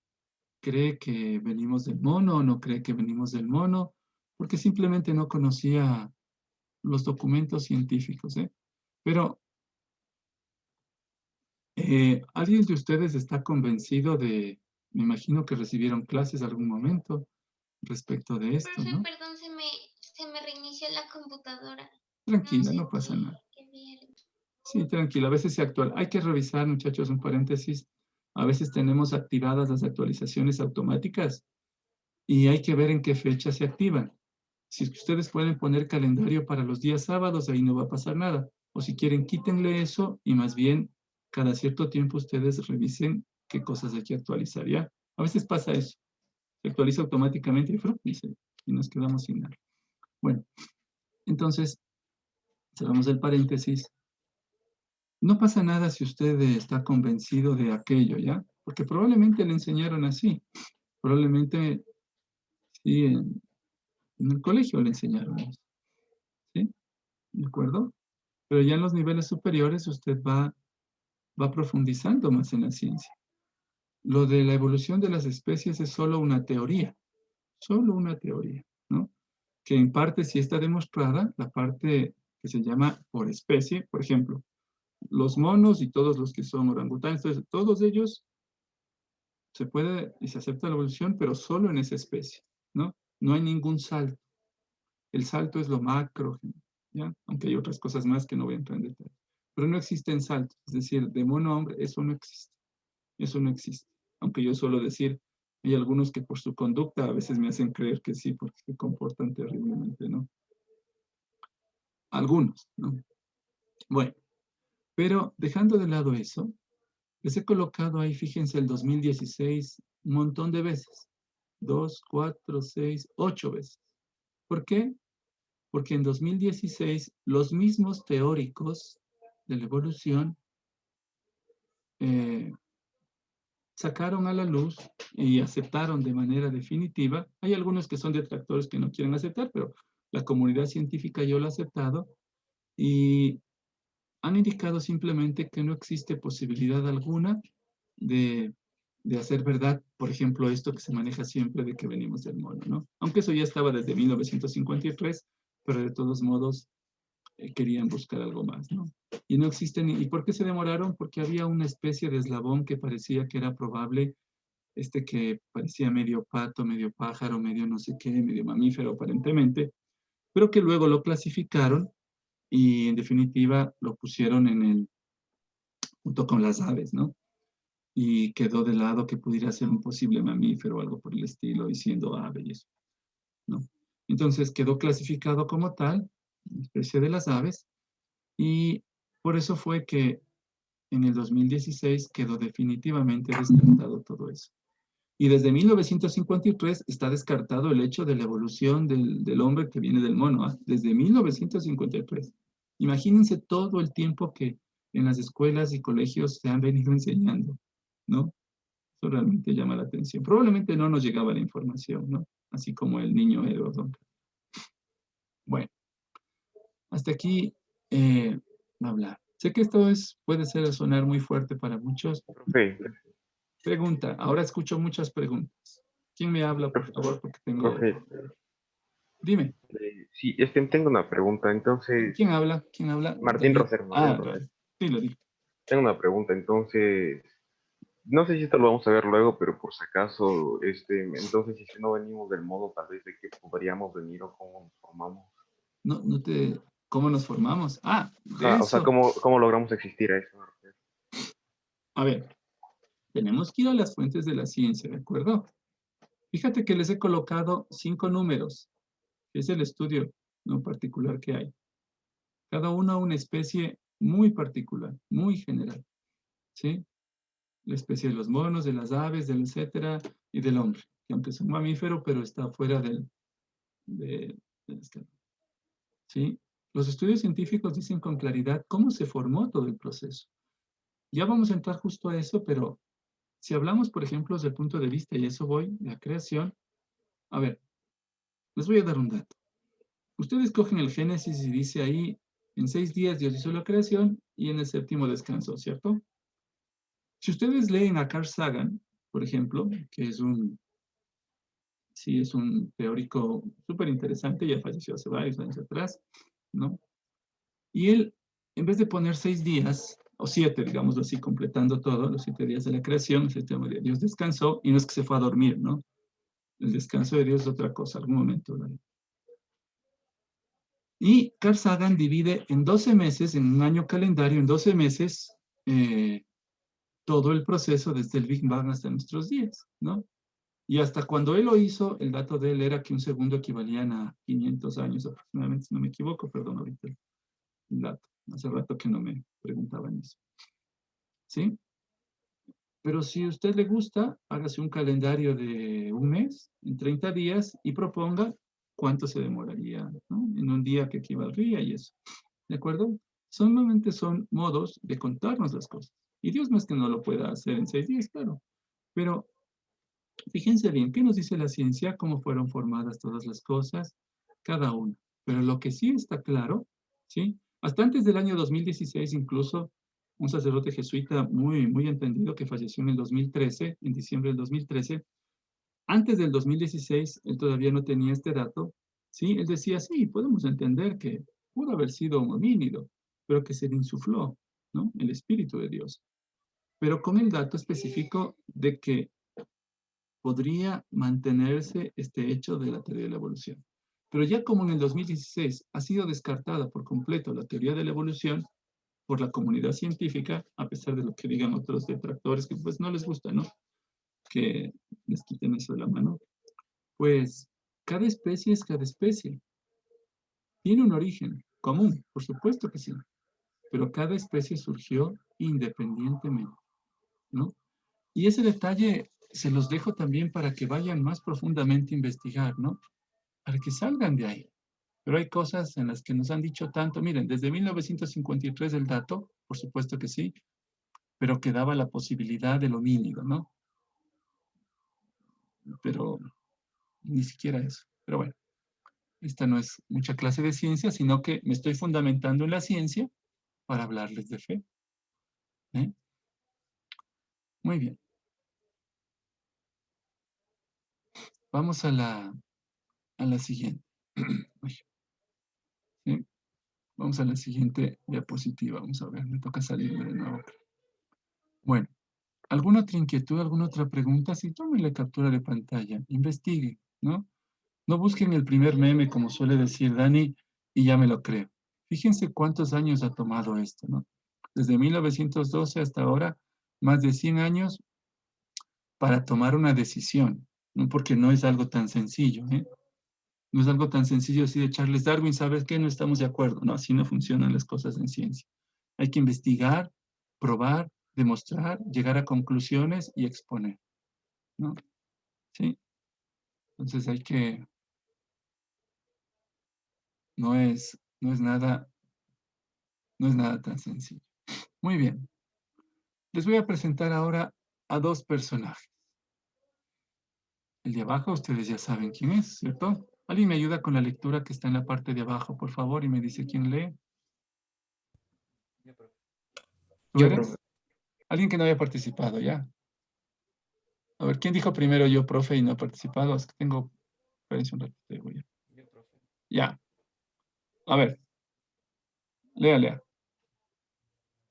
cree que venimos del mono o no cree que venimos del mono, porque simplemente no conocía los documentos científicos, ¿eh? Pero, ¿alguien de ustedes está convencido me imagino que recibieron clases algún momento respecto de esto, Profe, ¿no? perdón, se me reinició la computadora. Tranquila, sé no pasa nada. qué vieron. Sí, tranquila, a veces se actual. Hay que revisar, muchachos, un paréntesis. A veces tenemos activadas las actualizaciones automáticas y hay que ver en qué fecha se activan. Si es que ustedes pueden poner calendario para los días sábados, ahí no va a pasar nada. O si quieren, quítenle eso y más bien cada cierto tiempo ustedes revisen qué cosas hay que actualizar, ¿ya? A veces pasa eso. Se actualiza automáticamente y nos quedamos sin nada. Bueno, entonces, cerramos el paréntesis. No pasa nada si usted está convencido de aquello, ¿ya? Porque probablemente le enseñaron así. Probablemente, sí, en el colegio le enseñaron eso. ¿Sí? ¿De acuerdo? Pero ya en los niveles superiores usted va profundizando más en la ciencia. Lo de la evolución de las especies es solo una teoría, ¿no? Que en parte sí está demostrada, la parte que se llama por especie, por ejemplo, los monos y todos los que son orangutanes, entonces, todos ellos se puede y se acepta la evolución, pero solo en esa especie, ¿no? No hay ningún salto. El salto es lo macro, ¿ya? Aunque hay otras cosas más que no voy a entrar en detalle. Pero no existen saltos, es decir, de mono a hombre, eso no existe. Eso no existe. Aunque yo suelo decir, hay algunos que por su conducta a veces me hacen creer que sí, porque se comportan terriblemente, ¿no? Algunos, ¿no? Bueno, pero dejando de lado eso, les he colocado ahí, fíjense, el 2016 un montón de veces. 2, 4, 6, 8 veces. ¿Por qué? Porque en 2016 los mismos teóricos de la evolución sacaron a la luz y aceptaron de manera definitiva. Hay algunos que son detractores que no quieren aceptar, pero la comunidad científica yo lo ha aceptado y han indicado simplemente que no existe posibilidad alguna de hacer verdad, por ejemplo, esto que se maneja siempre de que venimos del mono, ¿no? Aunque eso ya estaba desde 1953, pero de todos modos querían buscar algo más, ¿no? Y no existen, ¿y por qué se demoraron? Porque había una especie de eslabón que parecía que era probable, que parecía medio pato, medio pájaro, medio no sé qué, medio mamífero aparentemente, pero que luego lo clasificaron y en definitiva lo pusieron junto con las aves, ¿no? Y quedó de lado que pudiera ser un posible mamífero o algo por el estilo, y siendo ave y eso, ¿no? Entonces quedó clasificado como tal, especie de las aves, y por eso fue que en el 2016 quedó definitivamente descartado todo eso. Y desde 1953 está descartado el hecho de la evolución del hombre que viene del mono, ¿ah? Desde 1953. Imagínense todo el tiempo que en las escuelas y colegios se han venido enseñando, ¿no? Eso realmente llama la atención. Probablemente no nos llegaba la información, ¿no? Así como el niño Edward. Bueno, hasta aquí hablar. Sé que esto puede sonar muy fuerte para muchos. Profe, Pregunta. Ahora escucho muchas preguntas. ¿Quién me habla, por favor? Porque tengo... profe, Dime. sí, tengo una pregunta. Entonces, ¿Quién habla? ¿Quién habla? Martín David. Rosero. Sí, lo digo. Tengo una pregunta. Entonces, no sé si esto lo vamos a ver luego, pero por si acaso, entonces, si no venimos del modo, tal vez de que podríamos venir o cómo nos formamos. ¿Cómo nos formamos? De O sea, eso. ¿cómo logramos existir a eso? A ver, tenemos que ir a las fuentes de la ciencia, ¿de acuerdo? Fíjate que les he colocado 5 números, que es el estudio no particular que hay. Cada uno una especie muy particular, muy general, ¿sí? La especie de los monos, de las aves, del etcétera, y del hombre, que aunque es un mamífero, pero está fuera del esquema, ¿sí? Los estudios científicos dicen con claridad cómo se formó todo el proceso. Ya vamos a entrar justo a eso, pero si hablamos, por ejemplo, desde el punto de vista, y eso voy, de la creación, a ver, les voy a dar un dato. Ustedes cogen el Génesis y dice ahí, en 6 días Dios hizo la creación y en el 7º descansó, ¿cierto? Si ustedes leen a Carl Sagan, por ejemplo, que es un teórico súper interesante, ya falleció hace varios años atrás, ¿no? Y él, en vez de poner 6 días, o 7, digámoslo así, completando todo, los 7 días de la creación, el 7º día Dios descansó, y no es que se fue a dormir, ¿no? El descanso de Dios es otra cosa, algún momento, ¿no? Y Carl Sagan divide en 12 meses, en un año calendario, en 12 meses, todo el proceso desde el Big Bang hasta nuestros días, ¿no? Y hasta cuando él lo hizo, el dato de él era que un segundo equivalían a 500 años aproximadamente, si no me equivoco, perdón, ahorita el dato. Hace rato que no me preguntaban eso. ¿Sí? Pero si a usted le gusta, hágase un calendario de un mes, en 30 días, y proponga cuánto se demoraría, ¿no? En un día que equivaldría y eso. ¿De acuerdo? Solamente son modos de contarnos las cosas. Y Dios no es que no lo pueda hacer en 6 días, claro. Pero fíjense bien, ¿qué nos dice la ciencia? ¿Cómo fueron formadas todas las cosas? Cada una. Pero lo que sí está claro, ¿sí? Hasta antes del año 2016, incluso, un sacerdote jesuita muy, muy entendido que falleció en el 2013, en diciembre del 2013, antes del 2016, él todavía no tenía este dato, ¿sí? Él decía, sí, podemos entender que pudo haber sido un homínido, pero que se le insufló, ¿no? El Espíritu de Dios. Pero con el dato específico de que podría mantenerse este hecho de la teoría de la evolución. Pero ya como en el 2016 ha sido descartada por completo la teoría de la evolución por la comunidad científica, a pesar de lo que digan otros detractores que pues no les gusta, ¿no? Que les quiten eso de la mano. Pues cada especie es cada especie. Tiene un origen común, por supuesto que sí, pero cada especie surgió independientemente, ¿no? Y ese detalle se los dejo también para que vayan más profundamente a investigar, ¿no? Para que salgan de ahí. Pero hay cosas en las que nos han dicho tanto, miren, desde 1953 el dato, por supuesto que sí, pero que daba la posibilidad del homínido, ¿no? Pero ni siquiera eso. Pero bueno, esta no es mucha clase de ciencia, sino que me estoy fundamentando en la ciencia para hablarles de fe. ¿Eh? Muy bien. Vamos a la siguiente. ¿Sí? Vamos a la siguiente diapositiva. Vamos a ver, me toca salirme de nuevo. Bueno, ¿alguna otra inquietud, alguna otra pregunta? Si tomen la captura de pantalla, investiguen, ¿no? No busquen el primer meme, como suele decir Dani, y ya me lo creo. Fíjense cuántos años ha tomado esto, ¿no? Desde 1912 hasta ahora, más de 100 años para tomar una decisión, ¿no? Porque no es algo tan sencillo, ¿eh? No es algo tan sencillo así de Charles Darwin, ¿sabes qué? No estamos de acuerdo. No, así no funcionan las cosas en ciencia. Hay que investigar, probar, demostrar, llegar a conclusiones y exponer, ¿no? ¿Sí? Entonces hay que... No es nada tan sencillo. Muy bien. Les voy a presentar ahora a 2 personajes. El de abajo, ustedes ya saben quién es, ¿cierto? ¿Alguien me ayuda con la lectura que está en la parte de abajo, por favor, y me dice quién lee? ¿Tú Yo, eres? profe. Alguien que no haya participado, ¿ya? A ver, ¿quién dijo primero yo, profe, y no ha participado? Es que tengo... Espérense un ratito, digo ya. Ya. A ver. Lea.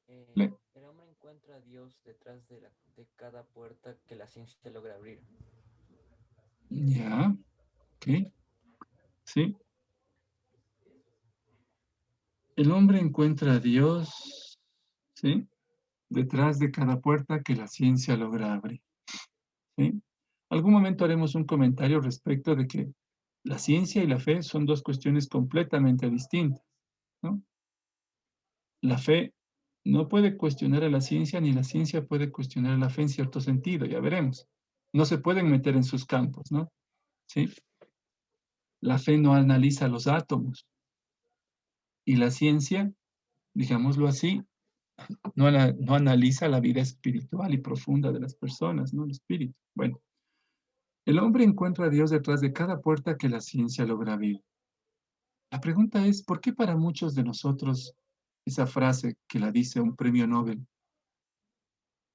El hombre encuentra a Dios detrás de cada puerta que la ciencia logra abrir. Ya. Ok. Sí. El hombre encuentra a Dios, ¿sí? detrás de cada puerta que la ciencia logra abrir. ¿Sí? Algún momento haremos un comentario respecto de que la ciencia y la fe son dos cuestiones completamente distintas, ¿no? La fe no puede cuestionar a la ciencia, ni la ciencia puede cuestionar a la fe en cierto sentido, ya veremos. No se pueden meter en sus campos, ¿no? ¿Sí? La fe no analiza los átomos. Y la ciencia, digámoslo así, no analiza la vida espiritual y profunda de las personas, ¿no? El espíritu. Bueno, el hombre encuentra a Dios detrás de cada puerta que la ciencia logra abrir. La pregunta es, ¿por qué para muchos de nosotros esa frase que la dice un premio Nobel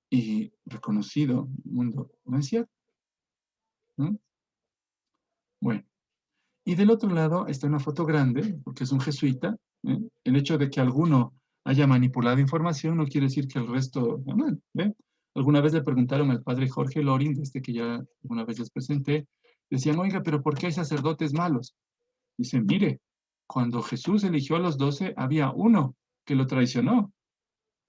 y reconocido en el mundo no es cierto? ¿No? Bueno, y del otro lado está una foto grande, porque es un jesuita. ¿Eh? El hecho de que alguno haya manipulado información no quiere decir que el resto no mal, ¿ve? Alguna vez le preguntaron al padre Jorge Loring, desde que ya una vez les presenté, decían, oiga, pero ¿por qué hay sacerdotes malos? Dicen, mire, cuando Jesús eligió a los 12, había uno que lo traicionó.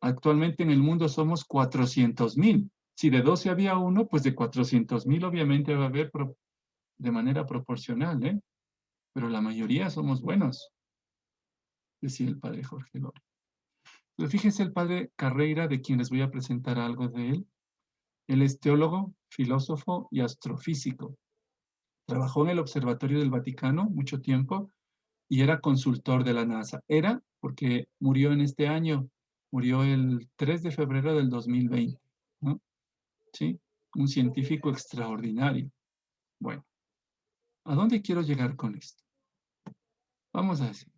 Actualmente en el mundo somos 400,000. Si de 12 había uno, pues de 400,000 obviamente va a haber de manera proporcional, ¿eh? Pero la mayoría somos buenos, decía el padre Jorge Loring. Pero fíjense el padre Carreira, de quien les voy a presentar algo de él. Él es teólogo, filósofo y astrofísico. Trabajó en el Observatorio del Vaticano mucho tiempo y era consultor de la NASA. Era porque murió en este año, murió el 3 de febrero del 2020, ¿no? ¿Sí? Un científico extraordinario. Bueno, ¿a dónde quiero llegar con esto? Vamos a decir.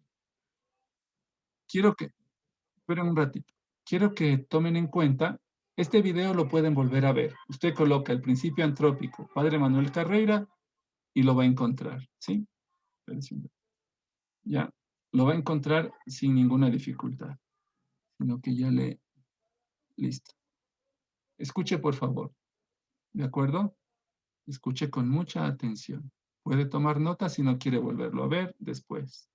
Esperen un ratito. Quiero que tomen en cuenta, este video lo pueden volver a ver. Usted coloca el principio antrópico, Padre Manuel Carreira, y lo va a encontrar, ¿sí? Ya, lo va a encontrar sin ninguna dificultad, sino que ya listo. Escuche, por favor, ¿de acuerdo? Escuche con mucha atención. Puede tomar nota si no quiere volverlo a ver después.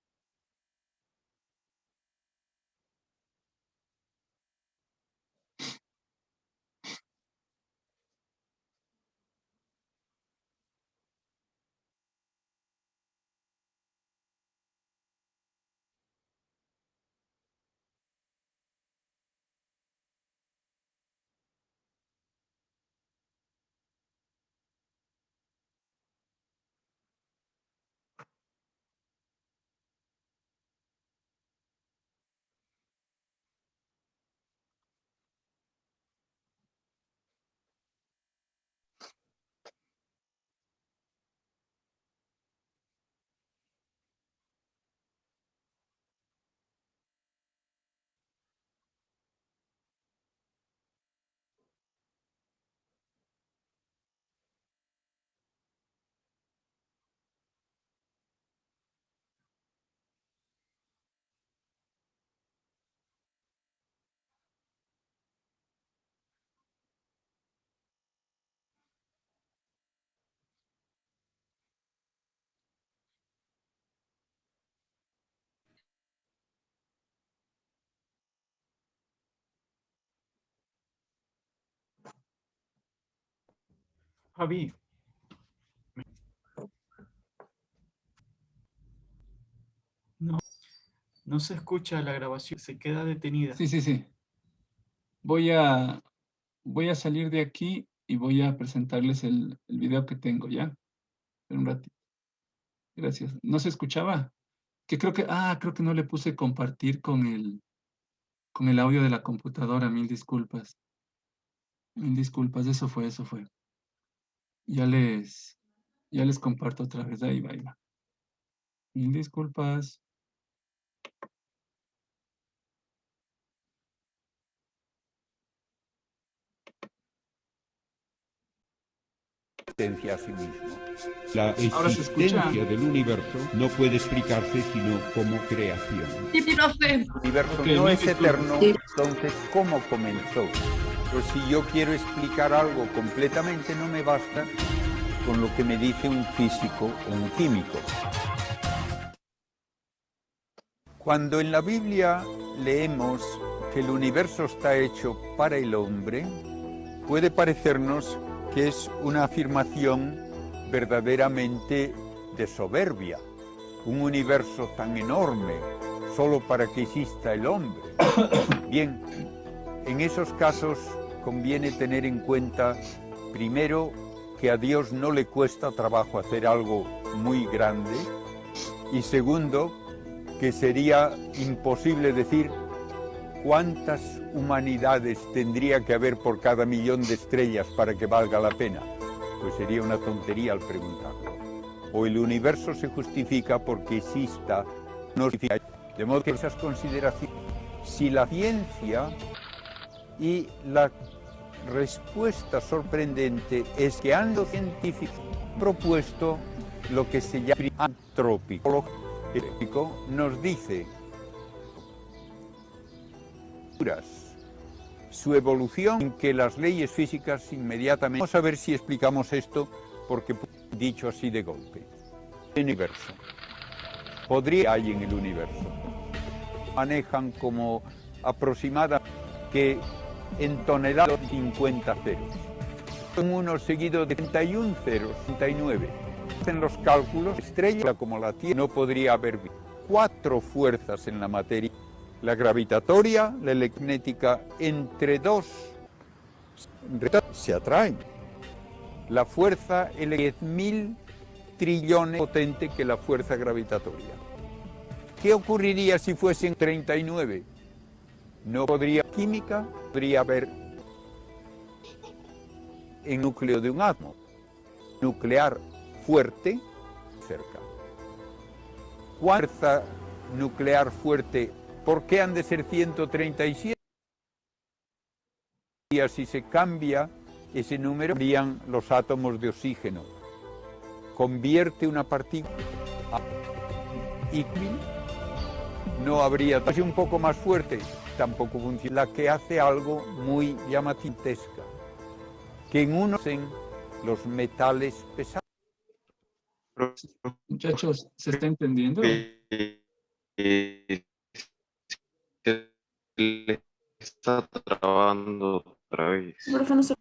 Javi. No se escucha la grabación, se queda detenida. Sí. Voy a salir de aquí y voy a presentarles el video que tengo, ¿ya? En un ratito. Gracias. ¿No se escuchaba? Creo que no le puse compartir con el audio de la computadora. Mil disculpas. Mil disculpas, eso fue. Ya les comparto otra vez. Ahí va. Mil disculpas. A sí mismo. La existencia del universo no puede explicarse sino como creación. Sí, profe. El universo no es eterno, entonces ¿cómo comenzó? Pero si yo quiero explicar algo completamente, no me basta con lo que me dice un físico o un químico. Cuando en la Biblia leemos que el universo está hecho para el hombre, puede parecernos que es una afirmación verdaderamente de soberbia. Un universo tan enorme solo para que exista el hombre. Bien, en esos casos conviene tener en cuenta, primero, que a Dios no le cuesta trabajo hacer algo muy grande, y segundo, que sería imposible decir cuántas humanidades tendría que haber por cada millón de estrellas para que valga la pena. Pues sería una tontería al preguntarlo. O el universo se justifica porque exista, no justifica. De modo que esas consideraciones, si la ciencia y la respuesta sorprendente es que ando científico propuesto lo que se llama antrópico, nos dice su evolución, en que las leyes físicas inmediatamente... Vamos a ver si explicamos esto, porque dicho así de golpe. El universo. Podría hay en el universo. Manejan como aproximadamente que en toneladas 50 ceros. Son uno seguido de 31 ceros, 39. Hacen los cálculos, estrella como la Tierra no podría haber 4 fuerzas en la materia. La gravitatoria, la electromagnética, entre dos se atraen. La fuerza es 10.000 trillones potente que la fuerza gravitatoria. ¿Qué ocurriría si fuesen 39? No podría química, podría haber el núcleo de un átomo. Nuclear fuerte, cerca. Fuerza nuclear fuerte, ¿por qué han de ser 137? Y si se cambia ese número, serían los átomos de oxígeno. Convierte una partícula y no habría, si un poco más fuerte, tampoco funciona. La que hace algo muy llamatintesca, que en uno en los metales pesados. Muchachos, ¿se está entendiendo? Está trabando otra vez. Profe, no sé.